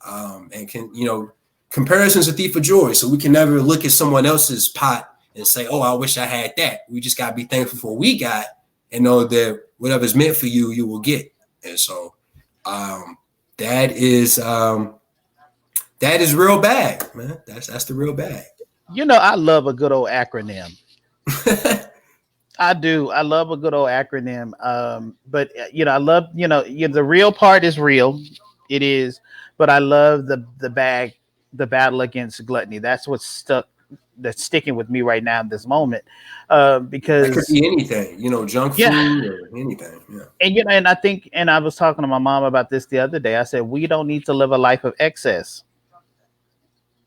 And comparison's a thief of joy. So we can never look at someone else's pot and say, oh, I wish I had that. We just got to be thankful for what we got and know that whatever's meant for you, you will get. And so that is real bag, man. That's the real bag. I love a good old acronym. I do. I love a good old acronym. But I love, the real part is real. It is. But I love the battle against gluttony. That's that's sticking with me right now in this moment. Because it could be anything, junk food or anything. Yeah. And I think, and I was talking to my mom about this the other day. I said, we don't need to live a life of excess.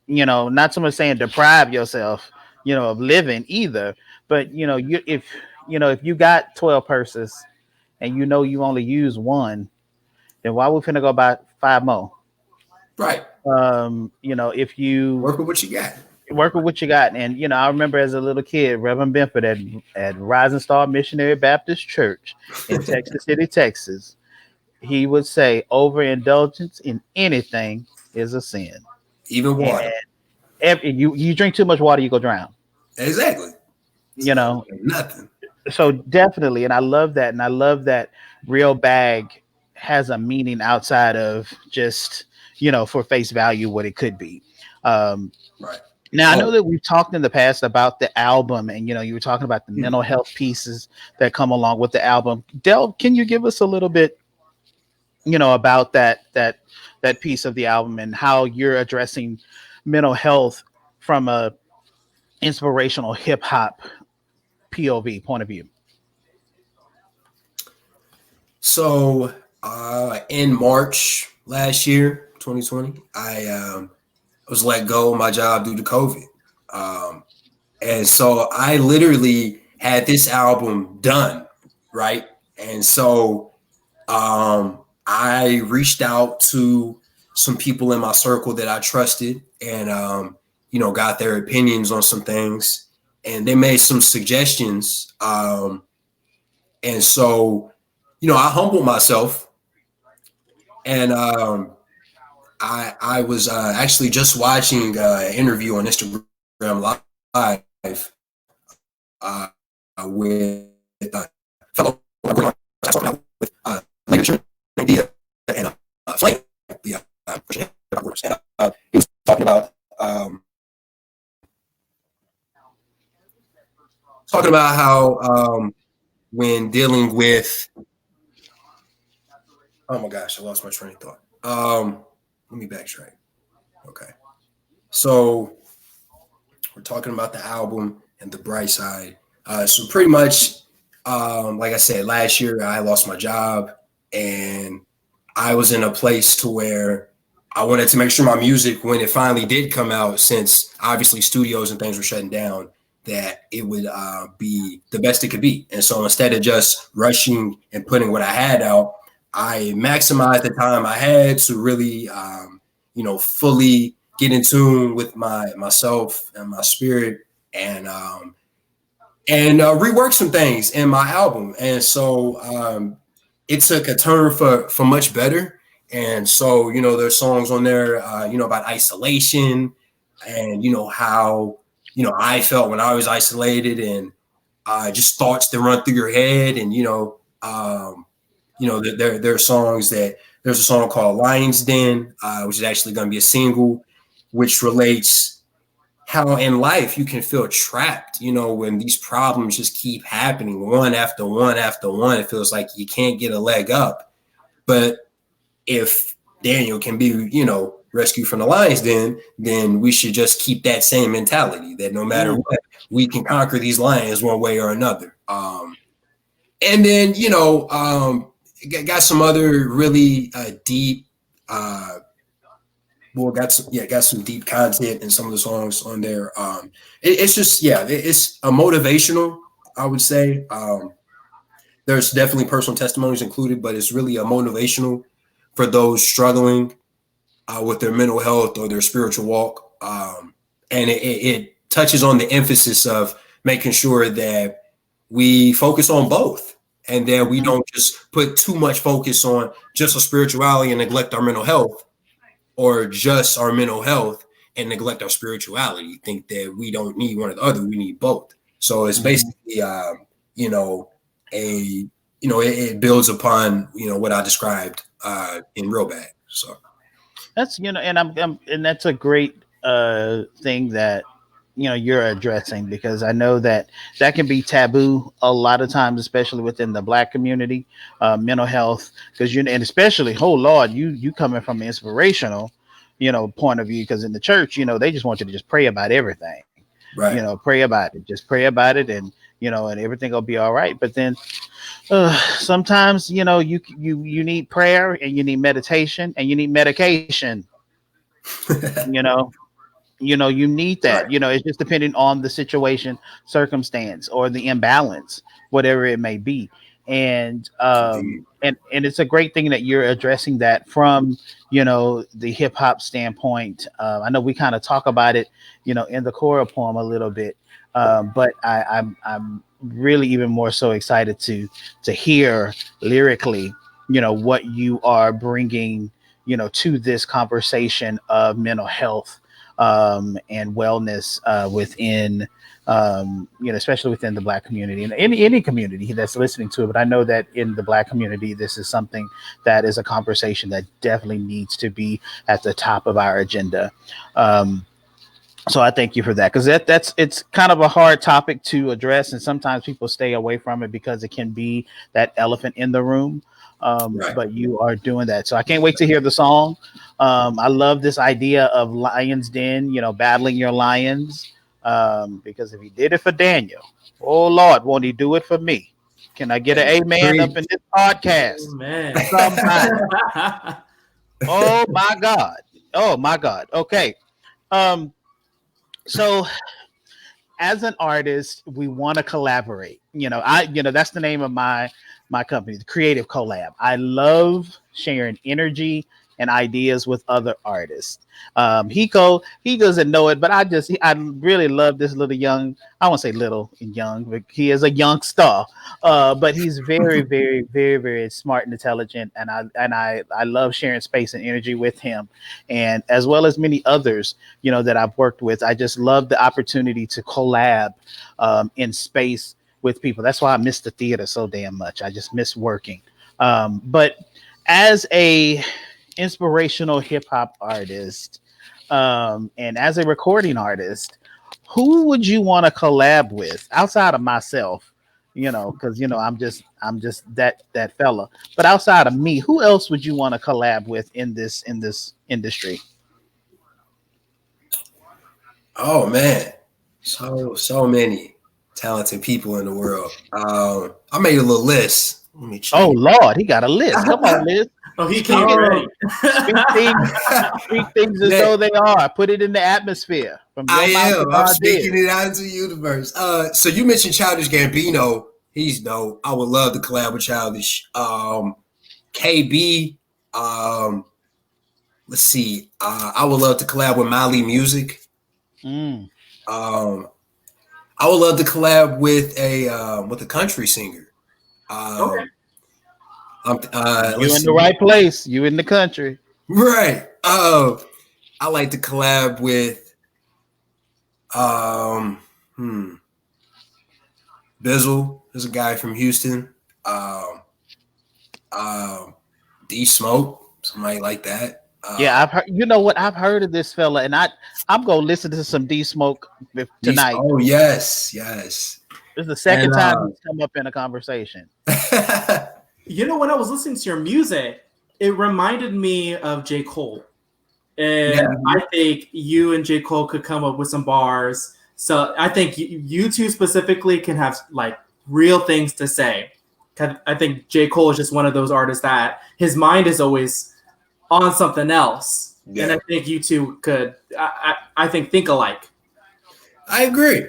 Not so much saying deprive yourself, of living either. But if you got 12 purses and you only use one, then why we finna go buy 5 more? Right. If you work with what you got. And I remember as a little kid, Reverend Benford at Rising Star Missionary Baptist Church in Texas City, Texas, he would say overindulgence in anything is a sin. Even water. You drink too much water, you go drown. Exactly. Nothing. So definitely, and I love that. And I love that real bag has a meaning outside of just, for face value, what it could be. Right. Now, I know that we've talked in the past about the album, and, you were talking about the mental health pieces that come along with the album. Del, can you give us a little bit, about that piece of the album and how you're addressing mental health from a inspirational hip hop POV point of view? So in March last year, 2020, I was let go of my job due to COVID. And so I literally had this album done, right? And so I reached out to some people in my circle that I trusted and, got their opinions on some things. And they made some suggestions. And so, I humbled myself. And I was actually just watching an interview on Instagram Live with fellow with and Flame, the and he was talking about how when dealing with oh my gosh, I lost my train of thought. Let me backtrack. Okay. So we're talking about the album and the bright side. So pretty much, like I said, last year I lost my job and I was in a place to where I wanted to make sure my music, when it finally did come out, since obviously studios and things were shutting down, that it would be the best it could be. And so instead of just rushing and putting what I had out, I maximized the time I had to really, fully get in tune with myself and my spirit and rework some things in my album. And so it took a turn for much better. And so, there's songs on there, about isolation and, how, I felt when I was isolated and just thoughts that run through your head. And, there are songs there's a song called Lion's Den, which is actually going to be a single, which relates how in life you can feel trapped, when these problems just keep happening one after one after one. It feels like you can't get a leg up. But if Daniel can be, rescued from the lion's den, then we should just keep that same mentality that no matter what, we can conquer these lions one way or another. And then, got some other really deep, got some deep content in some of the songs on there. It's just, it's a motivational, I would say. There's definitely personal testimonies included, but it's really a motivational for those struggling with their mental health or their spiritual walk. And it touches on the emphasis of making sure that we focus on both. and then we don't just put too much focus on just our spirituality and neglect our mental health, or just our mental health and neglect our spirituality. Think that we don't need one or the other; we need both. So it's basically, it builds upon what I described in Real Bad. So That's and that's a great thing that you're addressing, because I know that can be taboo a lot of times, especially within the Black community, mental health, because and especially, oh Lord, you coming from an inspirational point of view, because in the church they just want you to just pray about everything, right. Pray about it, just pray about it, and and everything will be all right. But then sometimes you need prayer, and you need meditation, and you need medication. you know you need that. Right. It's just depending on the situation, circumstance, or the imbalance, whatever it may be. And Indeed. and it's a great thing that you're addressing that from the hip hop standpoint. I know we kind of talk about it in the choral poem a little bit, but I'm really even more so excited to hear lyrically what you are bringing to this conversation of mental health and wellness within especially within the Black community, and any community that's listening to it. But I know that in the Black community, this is something that is a conversation that definitely needs to be at the top of our agenda. So I thank you for that, because it's kind of a hard topic to address, and sometimes people stay away from it because it can be that elephant in the room. Right. But you are doing that, so I can't wait to hear the song. I love this idea of Lion's Den, battling your lions, because if he did it for Daniel, oh Lord, won't he do it for me? Can I get an amen up in this podcast? Man. Oh my God. Oh my God. Okay. So as an artist, we want to collaborate. That's the name of my company, the Creative Collab. I love sharing energy and ideas with other artists. He doesn't know it, but I really love this little young. I won't say little and young, but he is a young star. But he's very, very, very, very smart and intelligent, and I love sharing space and energy with him, and as well as many others that I've worked with. I just love the opportunity to collab in space with people. That's why I miss the theater so damn much. I just miss working. But as a inspirational hip hop artist, and as a recording artist, who would you want to collab with outside of myself? Because I'm just that fella. But outside of me, who else would you want to collab with in this industry? Oh man, so many talented people in the world. I made a little list. Let me check. Oh Lord, he got a list. Come on, Liz. Oh, he came ready. Speak things as though they are. Put it in the atmosphere. From your mouth to I'm God's speaking ears. it out into the universe. So you mentioned Childish Gambino. He's dope. I would love to collab with Childish. KB. Let's see. I would love to collab with Mali Music. I would love to collab with a country singer. Okay. You in the right place. You in the country. Right. I like to collab with Bizzle. There's a guy from Houston. D Smoke, somebody like that. Yeah, I've heard. You know what? I've heard of this fella, and I'm gonna listen to some D Smoke tonight. Oh yes, yes. This is the second time he's come up in a conversation. When I was listening to your music, it reminded me of J. Cole. And I think you and J. Cole could come up with some bars. So I think you two specifically can have like real things to say. I think J. Cole is just one of those artists that his mind is always on something else. Yeah. And I think you two could, I think alike. I agree.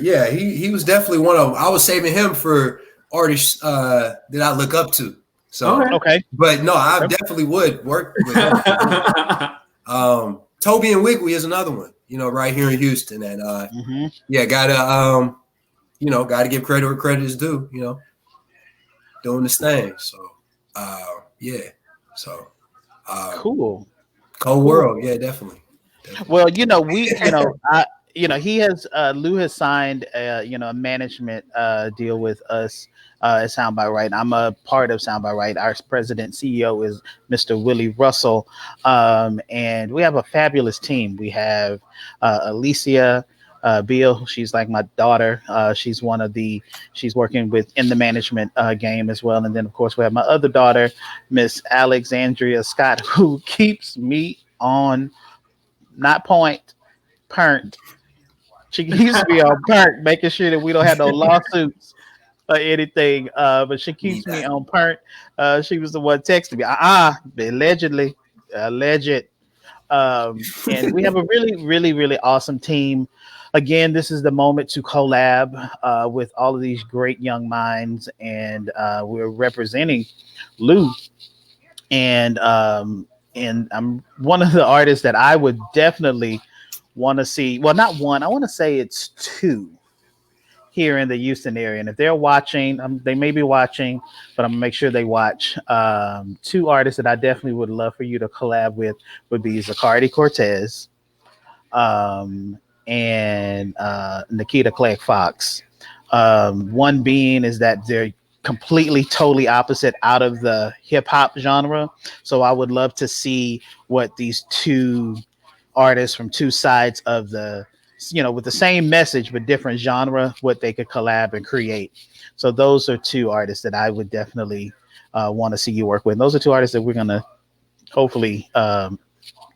Yeah, he was definitely one of them. I was saving him for artists that I look up to. So okay. But no, I definitely would work with him. Toby and Wiggly is another one, right here in Houston. And gotta give credit where credit is due, doing this thing. So yeah. So Cool. cold world, yeah, definitely. Well, he has Lou has signed a management deal with us at Sound by Right. I'm a part of Sound by Right. Our president CEO is Mr. Willie Russell, and we have a fabulous team. We have Alicia Beal. She's like my daughter. She's working in the management game as well. And then of course we have my other daughter, Miss Alexandria Scott, who keeps me on not point, pernt. She used to be on pernt, making sure that we don't have no lawsuits or anything. But she keeps me on pernt. She was the one texting me. Alleged. And we have a really, really, really awesome team. Again, this is the moment to collab with all of these great young minds, and we're representing Lou. And I'm one of the artists that I would definitely want to see. Well, not one. I want to say it's two here in the Houston area. And if they're watching, they may be watching, but I'm gonna make sure they watch. Two artists that I definitely would love for you to collab with would be Zacardi Cortez and Nikita Clegg Fox. One being is that they're completely totally opposite out of the hip hop genre. So I would love to see what these two artists from two sides of with the same message but different genre, what they could collab and create. So those are two artists that I would definitely want to see you work with. And those are two artists that we're going to hopefully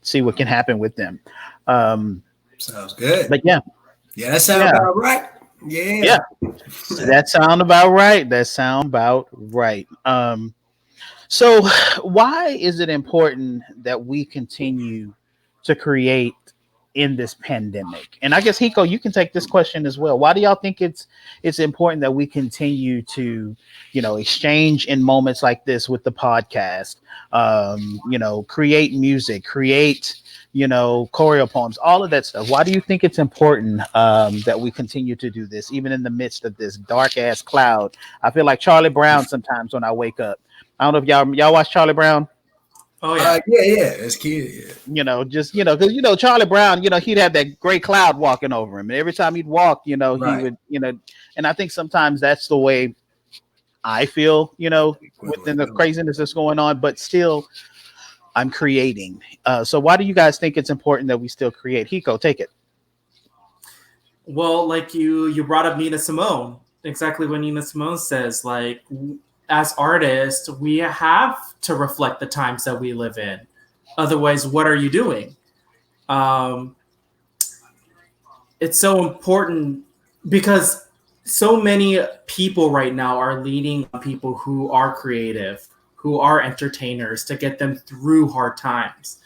see what can happen with them. Sounds good. But yeah, that sounds about right. Yeah. That sound about right. So why is it important that we continue to create in this pandemic? And I guess Hiko, you can take this question as well. Why do y'all think it's important that we continue to, exchange in moments like this with the podcast, create music, create choreo poems, all of that stuff? Why do you think it's important that we continue to do this, even in the midst of this dark ass cloud? I feel like Charlie Brown sometimes when I wake up. I don't know if y'all watch Charlie Brown. Oh yeah, as kid, yeah. Because Charlie Brown, he'd have that gray cloud walking over him, and every time he'd walk, he would, and I think sometimes that's the way I feel, within the craziness that's going on, but still, I'm creating. So why do you guys think it's important that we still create? Hiko, take it. Well, like you brought up Nina Simone. Exactly what Nina Simone says. Like, as artists, we have to reflect the times that we live in. Otherwise, what are you doing? It's so important because so many people right now are leaning on people who are creative, who are entertainers, to get them through hard times.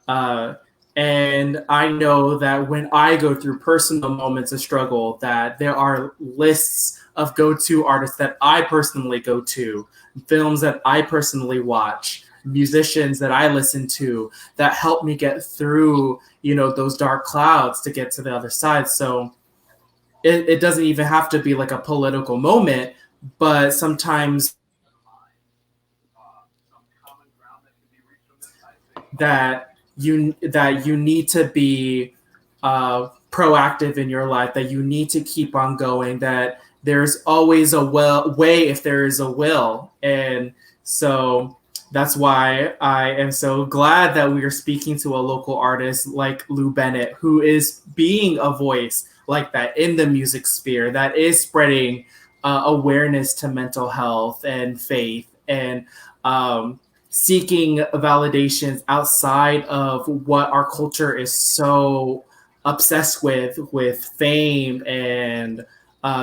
And I know that when I go through personal moments of struggle, that there are lists of go-to artists that I personally go to, films that I personally watch, musicians that I listen to that help me get through, those dark clouds to get to the other side. So it doesn't even have to be like a political moment, but sometimes that you need to be proactive in your life, that you need to keep on going, that there's always a way if there is a will. And so that's why I am so glad that we are speaking to a local artist like Lu Bennett, who is being a voice like that in the music sphere, that is spreading awareness to mental health and faith, and seeking validations outside of what our culture is so obsessed with fame and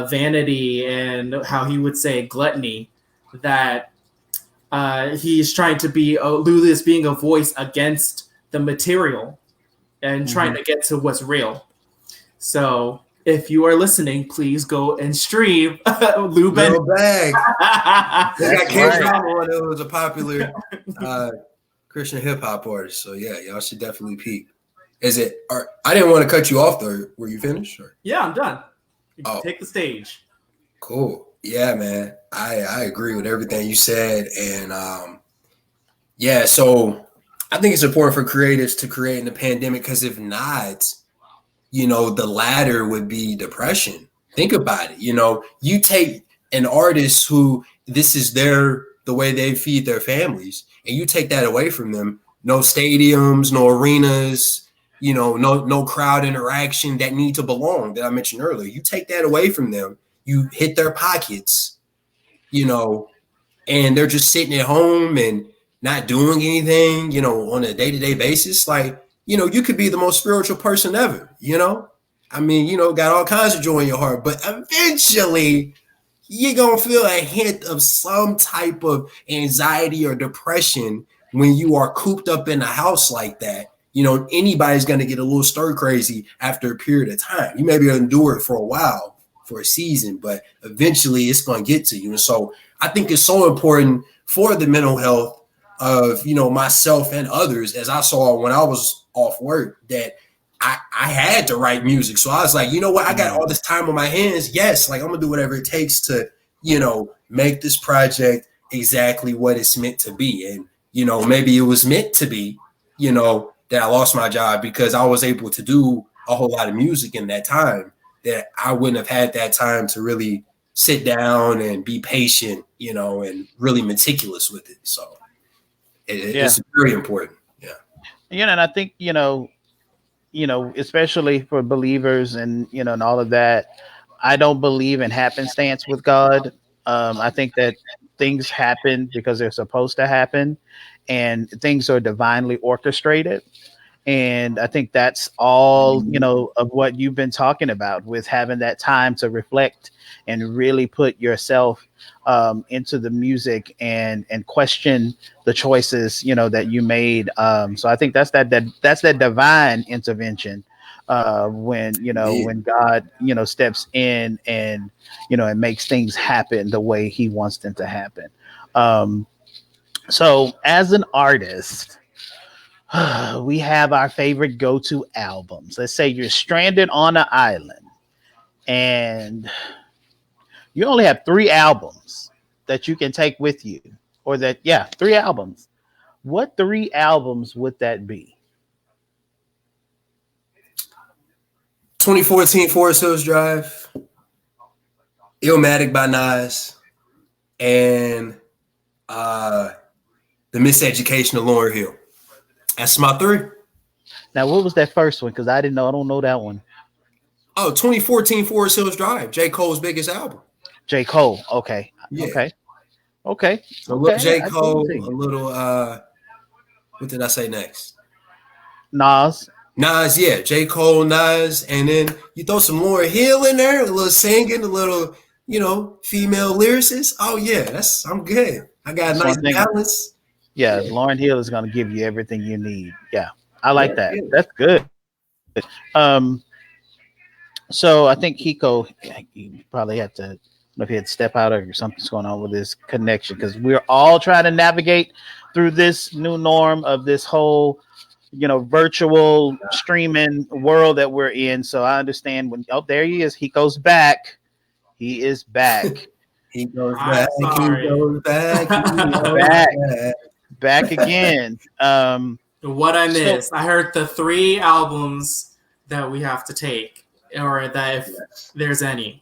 vanity, and how he would say gluttony, that he's trying to be, Lulu is being a voice against the material and trying to get to what's real. So if you are listening, please go and stream Lu Bennett. Bag. We got Kimbra on, who was a popular Christian hip hop artist. So yeah, y'all should definitely peep. I didn't want to cut you off though. Were you finished? Or? Yeah, I'm done. You can take the stage. Cool. Yeah, man. I agree with everything you said. And yeah, so I think it's important for creatives to create in the pandemic because if not, the latter would be depression. Think about it. You take an artist who this is the way they feed their families, and you take that away from them. No stadiums, no arenas, no crowd interaction that need to belong that I mentioned earlier. You take that away from them, you hit their pockets, and they're just sitting at home and not doing anything, on a day-to-day basis. Like, you could be the most spiritual person ever, I mean, got all kinds of joy in your heart, but eventually you're going to feel a hint of some type of anxiety or depression when you are cooped up in a house like that. Anybody's going to get a little stir crazy after a period of time. You maybe endure it for a while, for a season, but eventually it's going to get to you. And so I think it's so important for the mental health of, myself and others, as I saw when I was off work, that I had to write music. So I was like, you know what? I got all this time on my hands. Yes, like I'm going to do whatever it takes to, make this project exactly what it's meant to be. And, maybe it was meant to be, that I lost my job because I was able to do a whole lot of music in that time that I wouldn't have had that time to really sit down and be patient, and really meticulous with it. So it's very important. Yeah. And I think, especially for believers and, and all of that, I don't believe in happenstance with God. I think that things happen because they're supposed to happen and things are divinely orchestrated. And I think that's all, of what you've been talking about with having that time to reflect and really put yourself into the music and question the choices, that you made. So I think that's that divine intervention when, when God, steps in and, and makes things happen the way he wants them to happen. So as an artist, we have our favorite go-to albums. Let's say you're stranded on an island and you only have 3 albums that you can take with you, or 3 albums. What 3 albums would that be? 2014 Forest Hills Drive, Illmatic by Nas, and The Miseducation of Lauryn Hill. That's my 3. Now, what was that first one? Because I don't know that one. Oh, 2014 Forest Hills Drive, J. Cole's biggest album. J. Cole. Okay. Yeah. Okay. So a little J. Cole, a little what did I say next? Nas, yeah. J. Cole, Nas, and then you throw some Lauryn Hill in there, a little singing, a little, female lyricist. Oh yeah, I'm good. I got a nice balance. Yeah, Lauryn Hill is gonna give you everything you need. Yeah, I like that. Yeah. That's good. So I think Hiko, you probably had to, if he had to step out or something's going on with his connection, because we're all trying to navigate through this new norm of this whole, virtual streaming world that we're in. So I understand when, there he is. He goes back. He is back. He goes back. He goes back. Back again. What I missed? I heard the 3 albums that we have to take, or that if there's any.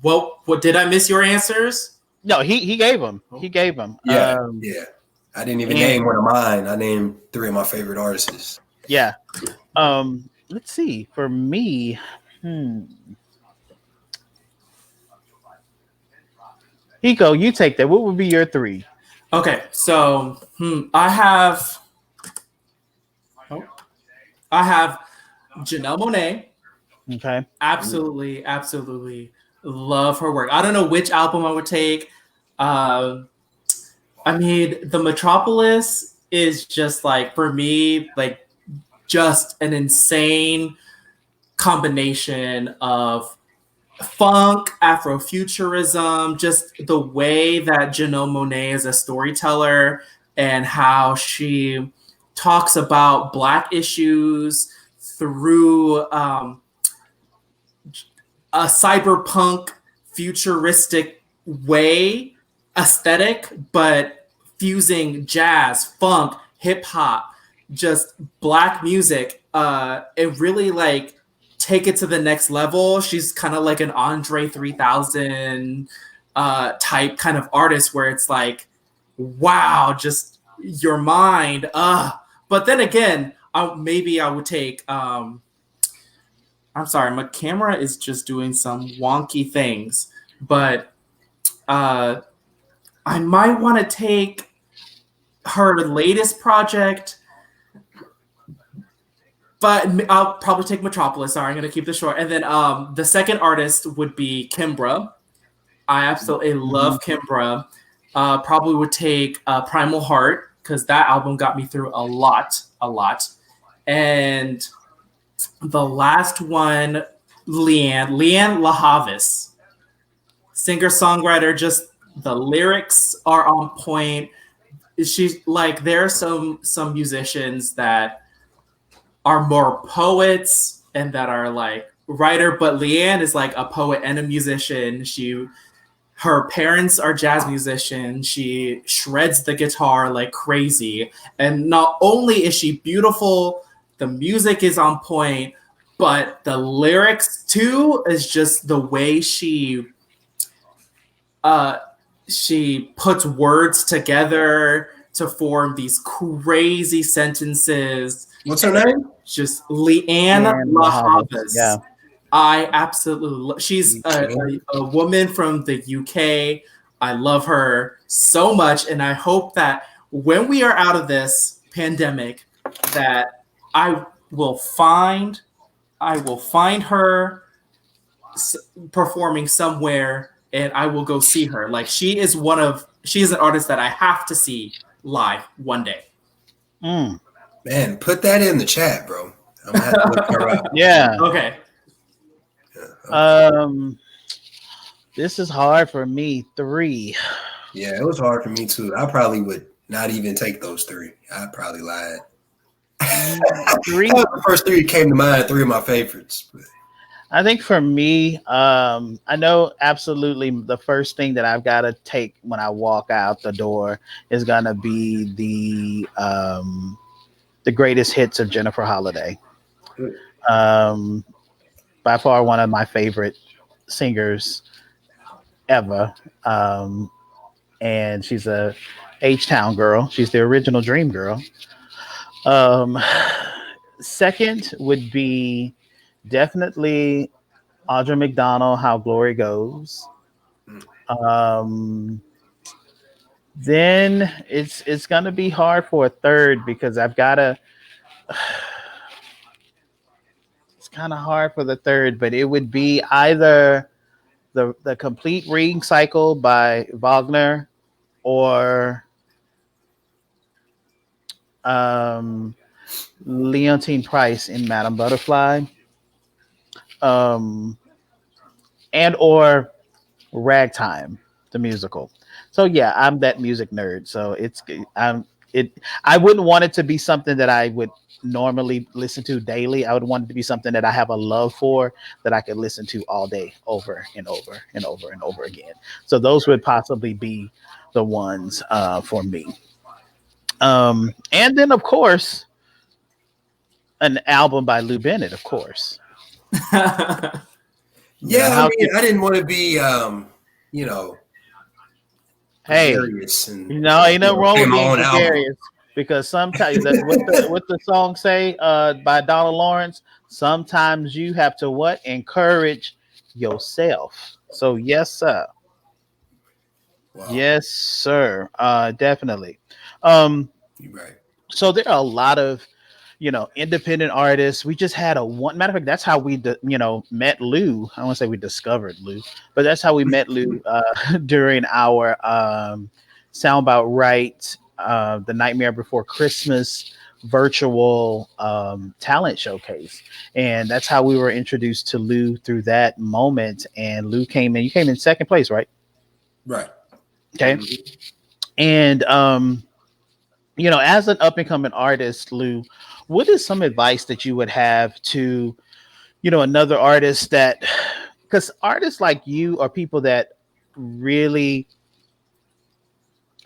What did I miss your answers? No, he gave them. He gave them. Yeah. I didn't even name one of mine. I named 3 of my favorite artists. Yeah. Let's see. For me, Hiko, you take that. What would be your 3? Okay, so I have Janelle Monae. Okay. Absolutely love her work. I don't know which album I would take. I mean, The Metropolis is just like, for me, like just an insane combination of funk, Afrofuturism, just the way that Janelle Monae is a storyteller and how she talks about Black issues through a cyberpunk futuristic way aesthetic, but fusing jazz, funk, hip hop, just black music. It really like take it to the next level. She's kind of like an Andre 3000 type kind of artist where it's like, wow, just your mind. But then again, maybe I would take. I'm sorry, my camera is just doing some wonky things, but I might want to take her latest project, but I'll probably take Metropolis. Sorry, I'm going to keep this short. And then the second artist would be Kimbra. I absolutely love Kimbra. Probably would take Primal Heart because that album got me through a lot. And the last one, Leanne LaHavis, singer-songwriter, just the lyrics are on point. She's like, there are some musicians that are more poets and that are like writer, but Leanne is like a poet and a musician. Her parents are jazz musicians. She shreds the guitar like crazy. And not only is she beautiful, the music is on point, but the lyrics too is just the way she puts words together to form these crazy sentences. What's her name? Just Leanne LaHavis. Yeah. I absolutely she's a woman from the UK. I love her so much, and I hope that when we are out of this pandemic, that I will find her performing somewhere, and I will go see her. Like she is an artist that I have to see live one day. Man, put that in the chat, bro. I'm gonna have to look her up. Yeah. Okay. This is hard for me. 3. Yeah, it was hard for me too. I probably would not even take those 3. I'd probably lied. 3. The first 3 came to mind. 3 of my favorites. I think for me, I know absolutely the first thing that I've got to take when I walk out the door is gonna be the greatest hits of Jennifer Holliday. By far one of my favorite singers ever. And she's a H-Town girl. She's the original Dream Girl. Second would be definitely Audra McDonald, How Glory Goes. Then it's gonna be hard for a third because I've gotta it's kind of hard for the third, but it would be either the complete Ring Cycle by Wagner or Leontine Price in Madame Butterfly, and or Ragtime, the musical. So yeah, I'm that music nerd. So I wouldn't want it to be something that I would normally listen to daily. I would want it to be something that I have a love for, that I could listen to all day, over and over and over and over again. So those would possibly be the ones for me. And then of course, an album by Lu Bennett, of course. Yeah, I mean, I didn't want to be, hey, and, ain't nothing wrong with being gregarious, because sometimes what the song say by Donald Lawrence, sometimes you have to encourage yourself. So yes, sir. Wow. Yes, sir. Definitely. You're right. So there are a lot of independent artists. We just had matter of fact, that's how we met Lu. I don't want to say we discovered Lu, but that's how we met Lu during our Soundbout Right, the Nightmare Before Christmas virtual talent showcase. And that's how we were introduced to Lu, through that moment. And Lu came in. You came in second place, right? Right. Okay. And as an up and coming artist, Lu, what is some advice that you would have to, another artist because artists like you are people that really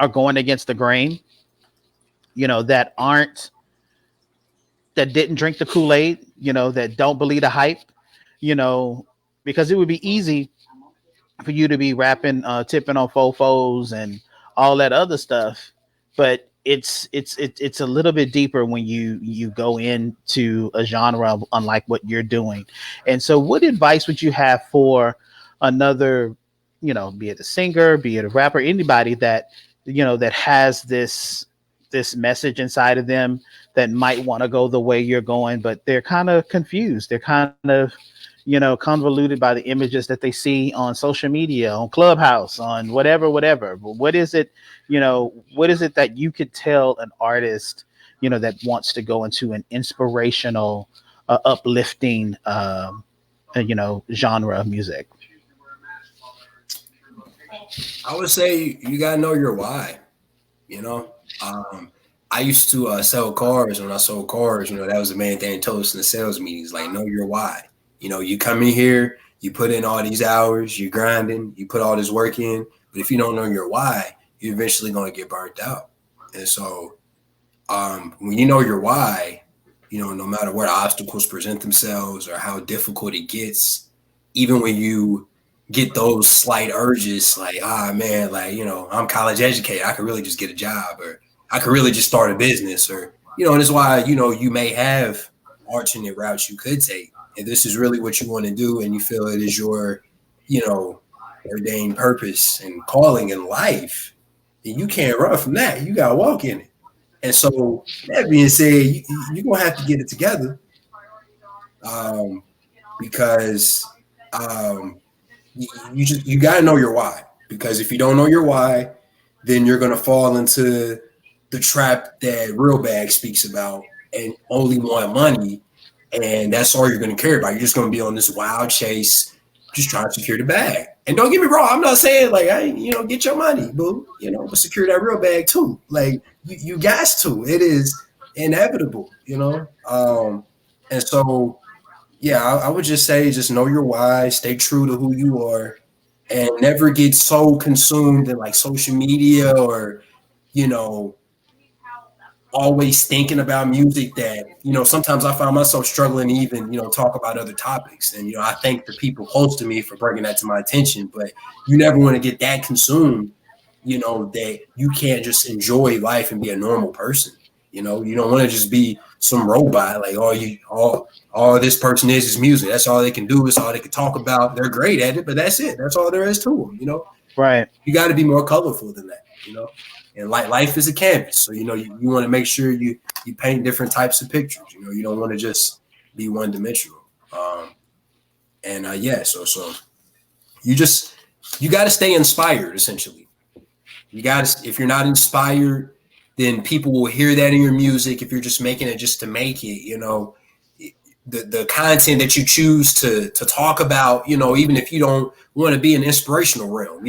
are going against the grain, that didn't drink the Kool-Aid, that don't believe the hype, you know, because it would be easy for you to be rapping, tipping on fofos and all that other stuff, but it's a little bit deeper when you go into a genre unlike what you're doing. And so, what advice would you have for another, be it a singer, be it a rapper, anybody that that has this message inside of them that might want to go the way you're going, but they're kind of confused. They're kind of, convoluted by the images that they see on social media, on Clubhouse, on whatever. But what is it that you could tell an artist, that wants to go into an inspirational, uplifting, genre of music? I would say you gotta know your why. You know, I used to sell cars. When I sold cars, that was the main thing told us in the sales meetings. Like, know your why. You come in here, you put in all these hours, you're grinding, you put all this work in. But if you don't know your why, you're eventually going to get burnt out. And so, when you know your why, no matter what obstacles present themselves or how difficult it gets, even when you get those slight urges, like, man, like, I'm college educated, I could really just get a job, or I could really just start a business, or, and it's why, you may have alternate routes you could take. If this is really what you want to do and you feel it is your, ordained purpose and calling in life, then you can't run from that. You got to walk in it. And so that being said, you're going to have to get it together, because you got to know your why. Because if you don't know your why, then you're going to fall into the trap that Real Bag speaks about and only want money. And that's all you're going to care about. You're just going to be on this wild chase, just trying to secure the bag. And don't get me wrong, I'm not saying like, get your money, boo. But secure that real bag too. Like you got to. It is inevitable, And so, yeah, I would just say, just know your why, stay true to who you are, and never get so consumed in like social media or, always thinking about music that, sometimes I find myself struggling to even, talk about other topics. And, I thank the people close to me for bringing that to my attention, but you never want to get that consumed, that you can't just enjoy life and be a normal person. You don't want to just be some robot, like, all this person is music. That's all they can do. It's all they can talk about. They're great at it, but that's it. That's all there is to them, Right. You got to be more colorful than that, And like life is a canvas, so you want to make sure you paint different types of pictures. You don't want to just be one dimensional. So you got to stay inspired. Essentially, you got to. If you're not inspired, then people will hear that in your music. If you're just making it just to make it, the content that you choose to talk about, even if you don't want to be an inspirational realm,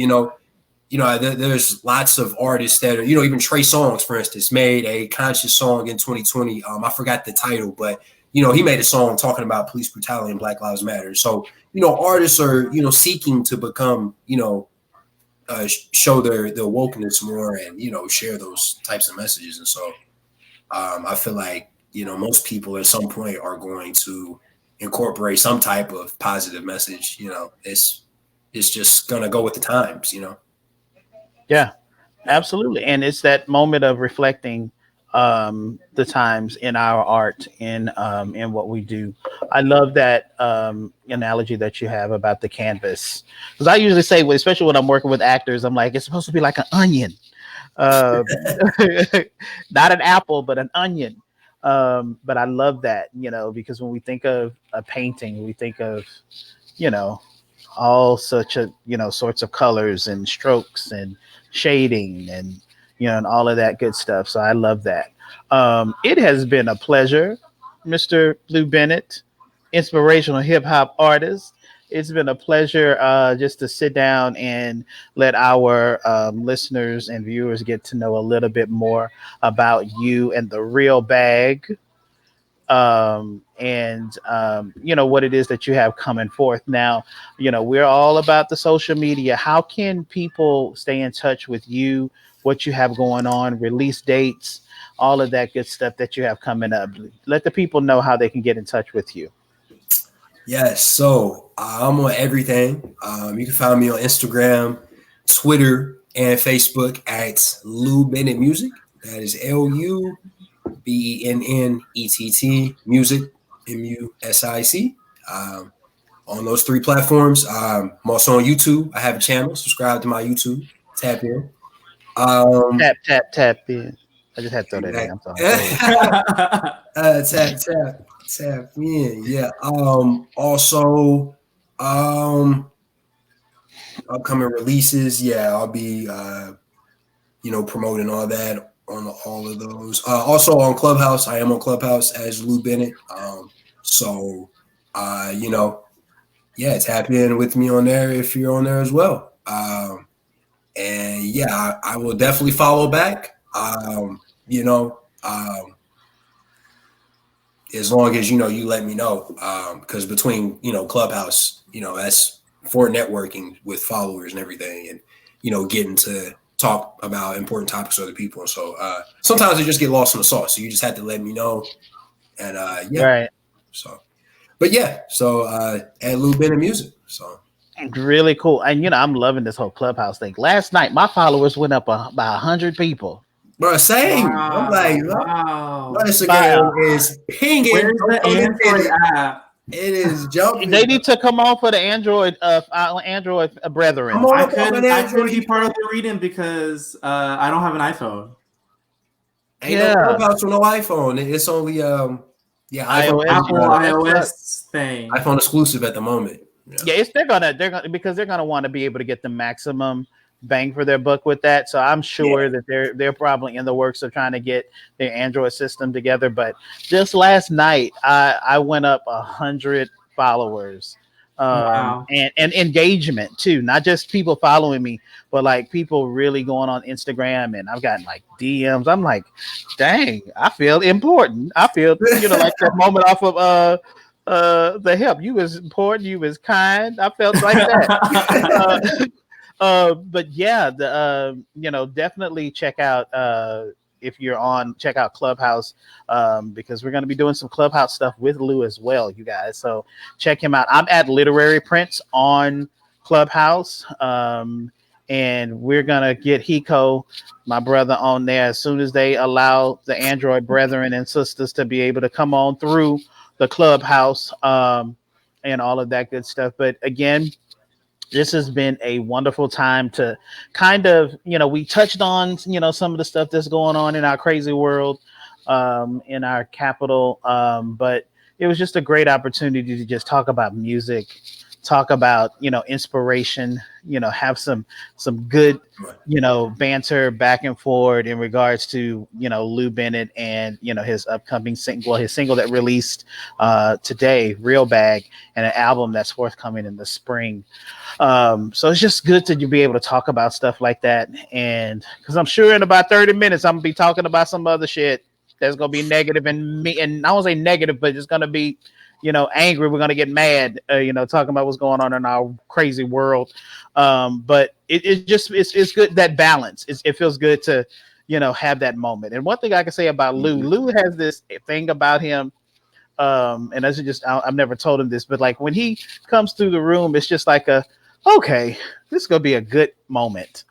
there's lots of artists that are, even Trey Songz, for instance, made a conscious song in 2020. I forgot the title, but, he made a song talking about police brutality and Black Lives Matter. So, artists are, seeking to become, show their wokeness more and, share those types of messages. And so I feel like, most people at some point are going to incorporate some type of positive message. It's just going to go with the times, Yeah, absolutely. And it's that moment of reflecting the times in our art, in what we do. I love that analogy that you have about the canvas, because I usually say, especially when I'm working with actors, I'm like, it's supposed to be like an onion, not an apple, but an onion. But I love that, because when we think of a painting, we think of, all such sorts of colors and strokes and shading and and all of that good stuff. So I love that. It has been a pleasure, Mr. Lu Bennett, inspirational hip hop artist. It's been a pleasure just to sit down and let our listeners and viewers get to know a little bit more about you and the Real Bag. what it is that you have coming forth now. We're all about the social media. How can people stay in touch with you, what you have going on, release dates, all of that good stuff that you have coming up? Let the people know how they can get in touch with you. Yes, so I'm on everything. You can find me on Instagram, Twitter, and Facebook at Lu Bennett Music. That is LuBennett Music, MUSIC. On those three platforms. I'm also on YouTube. I have a channel. Subscribe to my YouTube. Tap in. Tap in. I just had to throw that in. I'm sorry. Tap in. Yeah. Also, upcoming releases. Yeah, I'll be promoting all that on all of those. Also on Clubhouse. I am on Clubhouse as Lu Bennett. Tap in with me on there if you're on there as well. And yeah, I will definitely follow back. As long as you let me know, because between Clubhouse, that's for networking with followers and everything, and getting to talk about important topics with other people. And so sometimes they just get lost in the sauce. So you just have to let me know, and Right. So, but yeah, so at Lu Bennett Music, so. Really cool. And I'm loving this whole Clubhouse thing. Last night my followers went up by 100 people. Bro, same. Wow, I'm like, wow. Instagram is pinging. Where's the Android app? It is jumping. They need to come on for the Android brethren. I couldn't be part of the reading because I don't have an iPhone. Ain't no Clubhouse with no iPhone. It's only iOS thing. iPhone exclusive at the moment. Yeah, they're gonna want to be able to get the maximum bang for their buck with that. So I'm sure that they're probably in the works of trying to get their Android system together. But just last night, I went up 100 followers. Wow. And engagement too, not just people following me, but like people really going on Instagram, and I've gotten like DMs. I'm like, dang, I feel important. I feel like that moment off of the help. You was important, you was kind. I felt like that. But yeah, definitely check out if you're on, check out Clubhouse, because we're going to be doing some Clubhouse stuff with Lu as well, you guys. So check him out. I'm at Literary Prince on Clubhouse, and we're going to get Hiko, my brother, on there as soon as they allow the Android brethren and sisters to be able to come on through the Clubhouse, and all of that good stuff. But again, this has been a wonderful time to kind of, we touched on, some of the stuff that's going on in our crazy world, in our capital. But it was just a great opportunity to just talk about music, talk about, inspiration, have some good, banter back and forth in regards to, Lu Bennett and, his upcoming his single that released today, Real Bag, and an album that's forthcoming in the spring. So it's just good to be able to talk about stuff like that. And because I'm sure in about 30 minutes, I'm going to be talking about some other shit that's going to be negative, and I won't say negative, but it's going to be, angry. We're going to get mad, talking about what's going on in our crazy world. But it's good, that balance. It feels good to, have that moment. And one thing I can say about Lu has this thing about him. And that's just, I've never told him this, but like when he comes through the room, it's just like okay, this is going to be a good moment.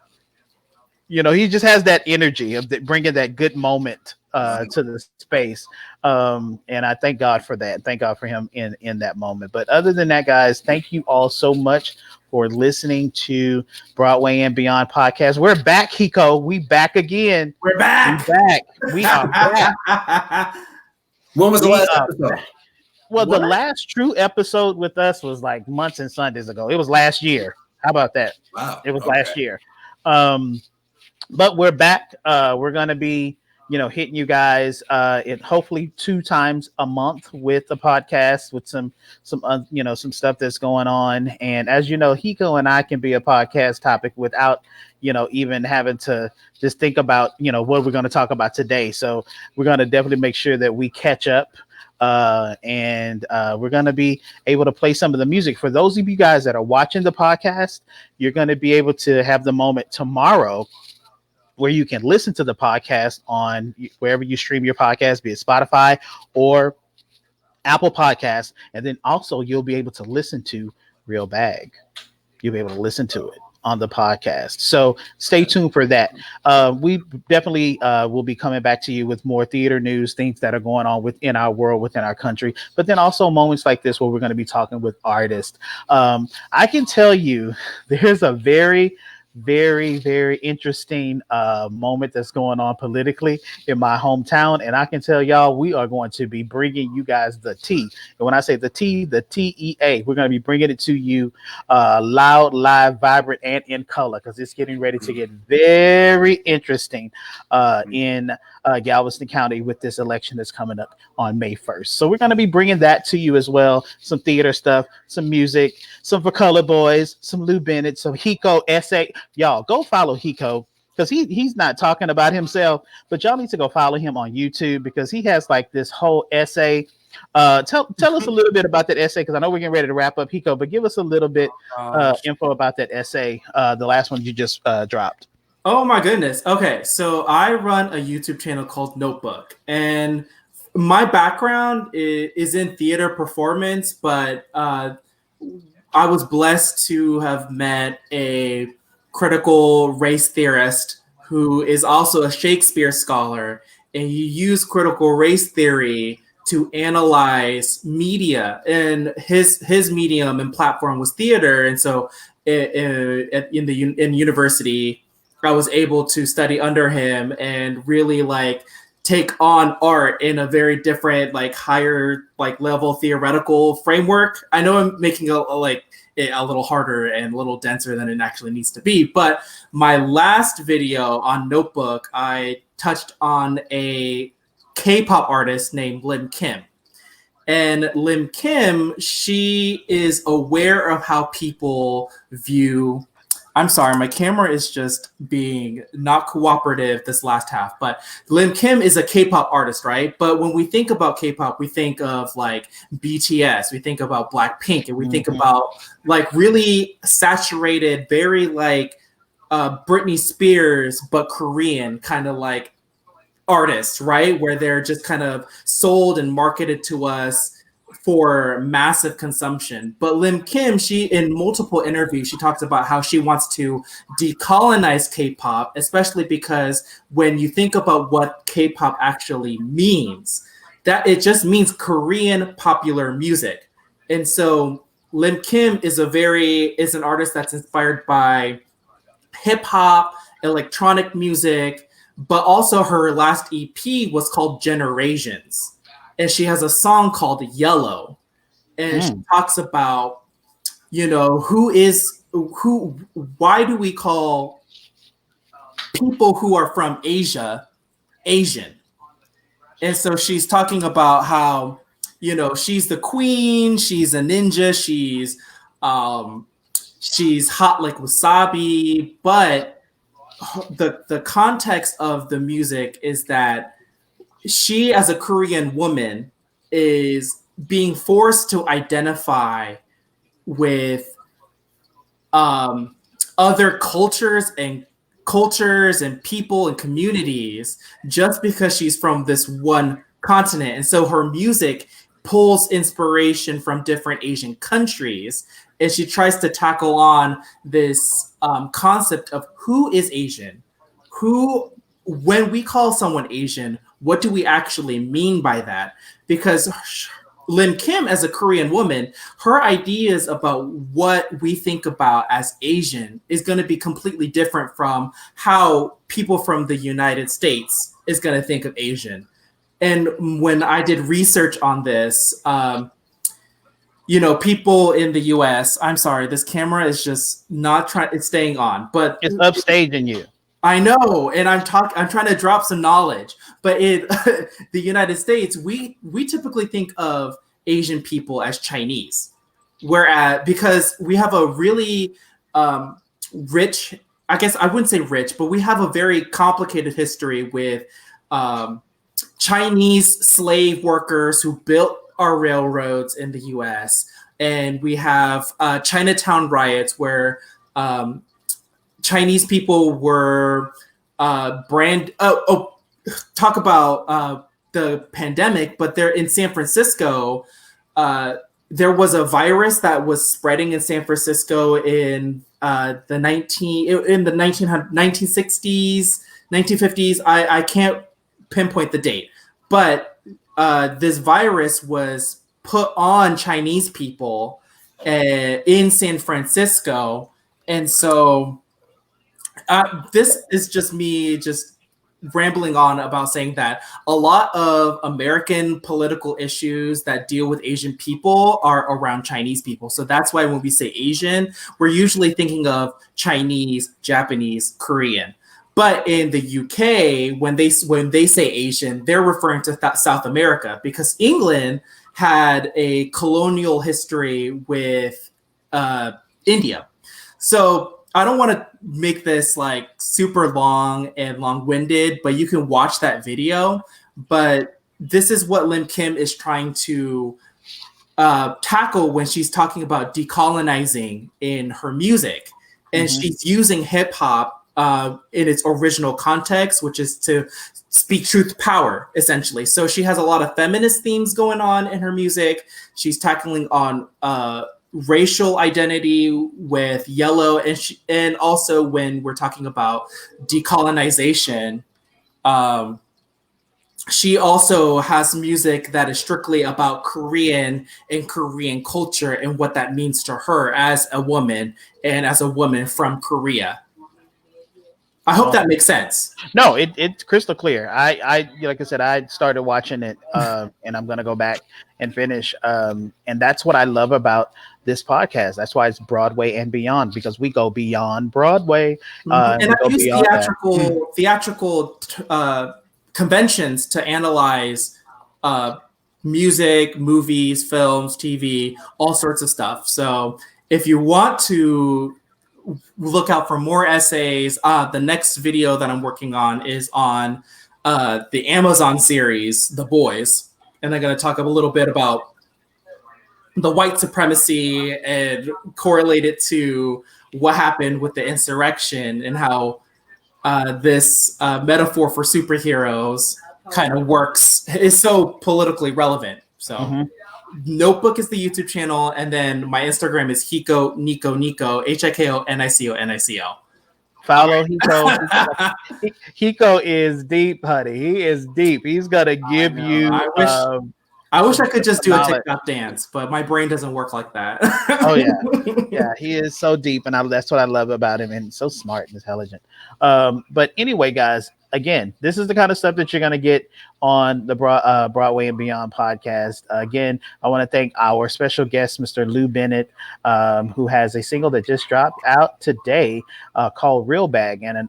He just has that energy of bringing that good moment to the space. And I thank God for that. Thank God for him in that moment. But other than that, guys, thank you all so much for listening to Broadway and Beyond podcast. We're back, Hiko. We back again. We're back. We are back. When was the last episode? Well, the last true episode with us was like months and Sundays ago. It was last year. How about that? Wow. It was last year. But we're back. We're going to be, hitting you guys hopefully 2 times a month with the podcast, with some stuff that's going on. And as you know, Hiko and I can be a podcast topic without, even having to just think about, what we're going to talk about today. So we're going to definitely make sure that we catch up and we're going to be able to play some of the music. For those of you guys that are watching the podcast, you're going to be able to have the moment tomorrow where you can listen to the podcast on wherever you stream your podcast, be it Spotify or Apple Podcasts. And then also you'll be able to listen to Real Bag. You'll be able to listen to it on the podcast. So stay tuned for that. We definitely will be coming back to you with more theater news, things that are going on within our world, within our country, but then also moments like this where we're going to be talking with artists. I can tell you there's a very interesting moment that's going on politically in my hometown, and I can tell y'all we are going to be bringing you guys the tea. And when I say the tea, the TEA, we're going to be bringing it to you loud, live, vibrant, and in color, because it's getting ready to get very interesting in Galveston County with this election that's coming up on May 1st. So we're going to be bringing that to you as well. Some theater stuff, some music, some For Color Boys, some Lu Bennett, some Hiko essay. Y'all go follow Hiko, because he's not talking about himself, but y'all need to go follow him on YouTube, because he has like this whole essay. Tell us a little bit about that essay, because I know we're getting ready to wrap up, Hiko, but give us a little bit info about that essay, the last one you just dropped. Oh my goodness. Okay, so I run a YouTube channel called Notebook, and my background is in theater performance, but I was blessed to have met a critical race theorist who is also a Shakespeare scholar, and he used critical race theory to analyze media, and his medium and platform was theater. And so in university, I was able to study under him and really like take on art in a very different, like higher, like level theoretical framework. I know I'm making a little harder and a little denser than it actually needs to be. But my last video on Notebook, I touched on a K-pop artist named Lim Kim. And Lim Kim, she is aware of how people view. I'm sorry, my camera is just being not cooperative this last half, but Lim Kim is a K-pop artist, right? But when we think about K-pop, we think of like BTS, we think about Blackpink, and we think about like really saturated, very like Britney Spears, but Korean kind of like artists, right? Where they're just kind of sold and marketed to us for massive consumption. But Lim Kim, she in multiple interviews, she talks about how she wants to decolonize K-pop, especially because when you think about what K-pop actually means, that it just means Korean popular music. And so Lim Kim is an artist that's inspired by hip hop, electronic music, but also her last EP was called Generations. And she has a song called Yellow. And she talks about, why do we call people who are from Asia Asian? And so she's talking about how, she's the queen, she's a ninja, she's hot like wasabi, but the context of the music is that she, as a Korean woman, is being forced to identify with other cultures and people and communities just because she's from this one continent. And so her music pulls inspiration from different Asian countries, and she tries to tackle on this concept of who is Asian, when we call someone Asian, what do we actually mean by that? Because Lim Kim, as a Korean woman, her ideas about what we think about as Asian is going to be completely different from how people from the United States is going to think of Asian. And when I did research on this, people in the US, I'm sorry, this camera is just it's staying on, but it's upstaging you. I know, and I'm trying to drop some knowledge, but in the United States, we typically think of Asian people as Chinese, because we have a really rich, I guess I wouldn't say rich, but we have a very complicated history with Chinese slave workers who built our railroads in the U.S. And we have Chinatown riots where Chinese people were talk about the pandemic, but they're in San Francisco. There was a virus that was spreading in San Francisco in the 1960s, 1950s. I can't pinpoint the date, but this virus was put on Chinese people in San Francisco, and so this is just me rambling on about saying that a lot of American political issues that deal with Asian people are around Chinese people. So that's why when we say Asian, we're usually thinking of Chinese, Japanese, Korean. But in the UK, when they say Asian, they're referring to South America, because England had a colonial history with India. So I don't want to make this like super long and long-winded, but you can watch that video. But this is what Lim Kim is trying to tackle when she's talking about decolonizing in her music. And she's using hip hop in its original context, which is to speak truth to power, essentially. So she has a lot of feminist themes going on in her music. She's tackling on racial identity with yellow, and also when we're talking about decolonization, she also has music that is strictly about Korean and Korean culture and what that means to her as a woman and as a woman from Korea. I hope that makes sense. No, it's crystal clear. I like I said, I started watching it, and I'm gonna go back and finish. And that's what I love about this podcast. That's why it's Broadway and Beyond, because we go beyond Broadway. And I use theatrical conventions to analyze music, movies, films, TV, all sorts of stuff. So if you want to look out for more essays, the next video that I'm working on is on the Amazon series, The Boys. And I'm going to talk a little bit about the white supremacy and correlate it to what happened with the insurrection and how this metaphor for superheroes kind of works, is so politically relevant. So Notebook is the YouTube channel, and then my Instagram is Hiko Nico Nico, HIKO NICO. Follow Hiko. Hiko is deep, honey. He is deep. He's gonna give you. I wish I could just do a TikTok dance, but my brain doesn't work like that. Oh yeah, he is so deep, and that's what I love about him, and so smart and intelligent. But anyway, guys, again, this is the kind of stuff that you're gonna get on the Broadway and Beyond podcast. Again, I want to thank our special guest, Mr. Lu Bennett, who has a single that just dropped out today called Real Bag, and a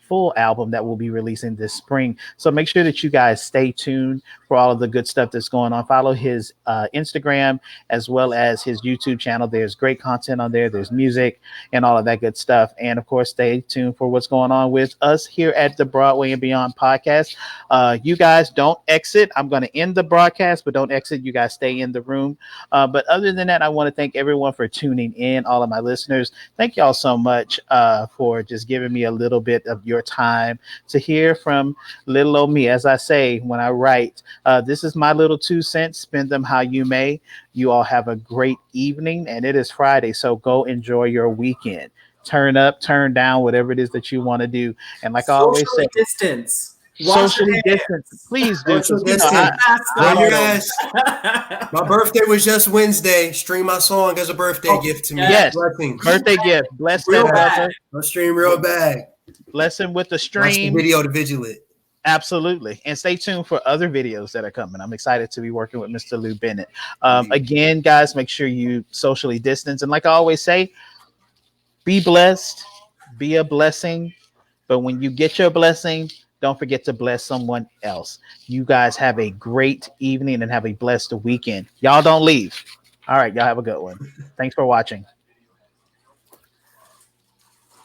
full album that we'll be releasing this spring. So make sure that you guys stay tuned for all of the good stuff that's going on. Follow his Instagram as well as his YouTube channel. There's great content on there. There's music and all of that good stuff. And of course, stay tuned for what's going on with us here at the Broadway and Beyond podcast. You guys don't exit. I'm going to end the broadcast, but don't exit. You guys stay in the room. But other than that, I want to thank everyone for tuning in, all of my listeners. Thank y'all so much for just giving me a little bit of your time to hear from little old me. As I say when I write, this is my little 2 cents. Spend them how you may. You all have a great evening, and it is Friday, so go enjoy your weekend. Turn up, turn down, whatever it is that you want to do. And like I always say, distance. Socially distance. Please do. My birthday was just Wednesday. Stream my song as a birthday gift to me. Yes, blessings. Birthday gift. Bless that brother. I'll stream Real Bag. Bless him with the stream. Watch the video to Vigilant. Absolutely. And stay tuned for other videos that are coming. I'm excited to be working with Mr. Lu Bennett. Again, guys, make sure you socially distance. And like I always say, be blessed, be a blessing. But when you get your blessing, don't forget to bless someone else. You guys have a great evening and have a blessed weekend. Y'all don't leave. All right. Y'all have a good one. Thanks for watching.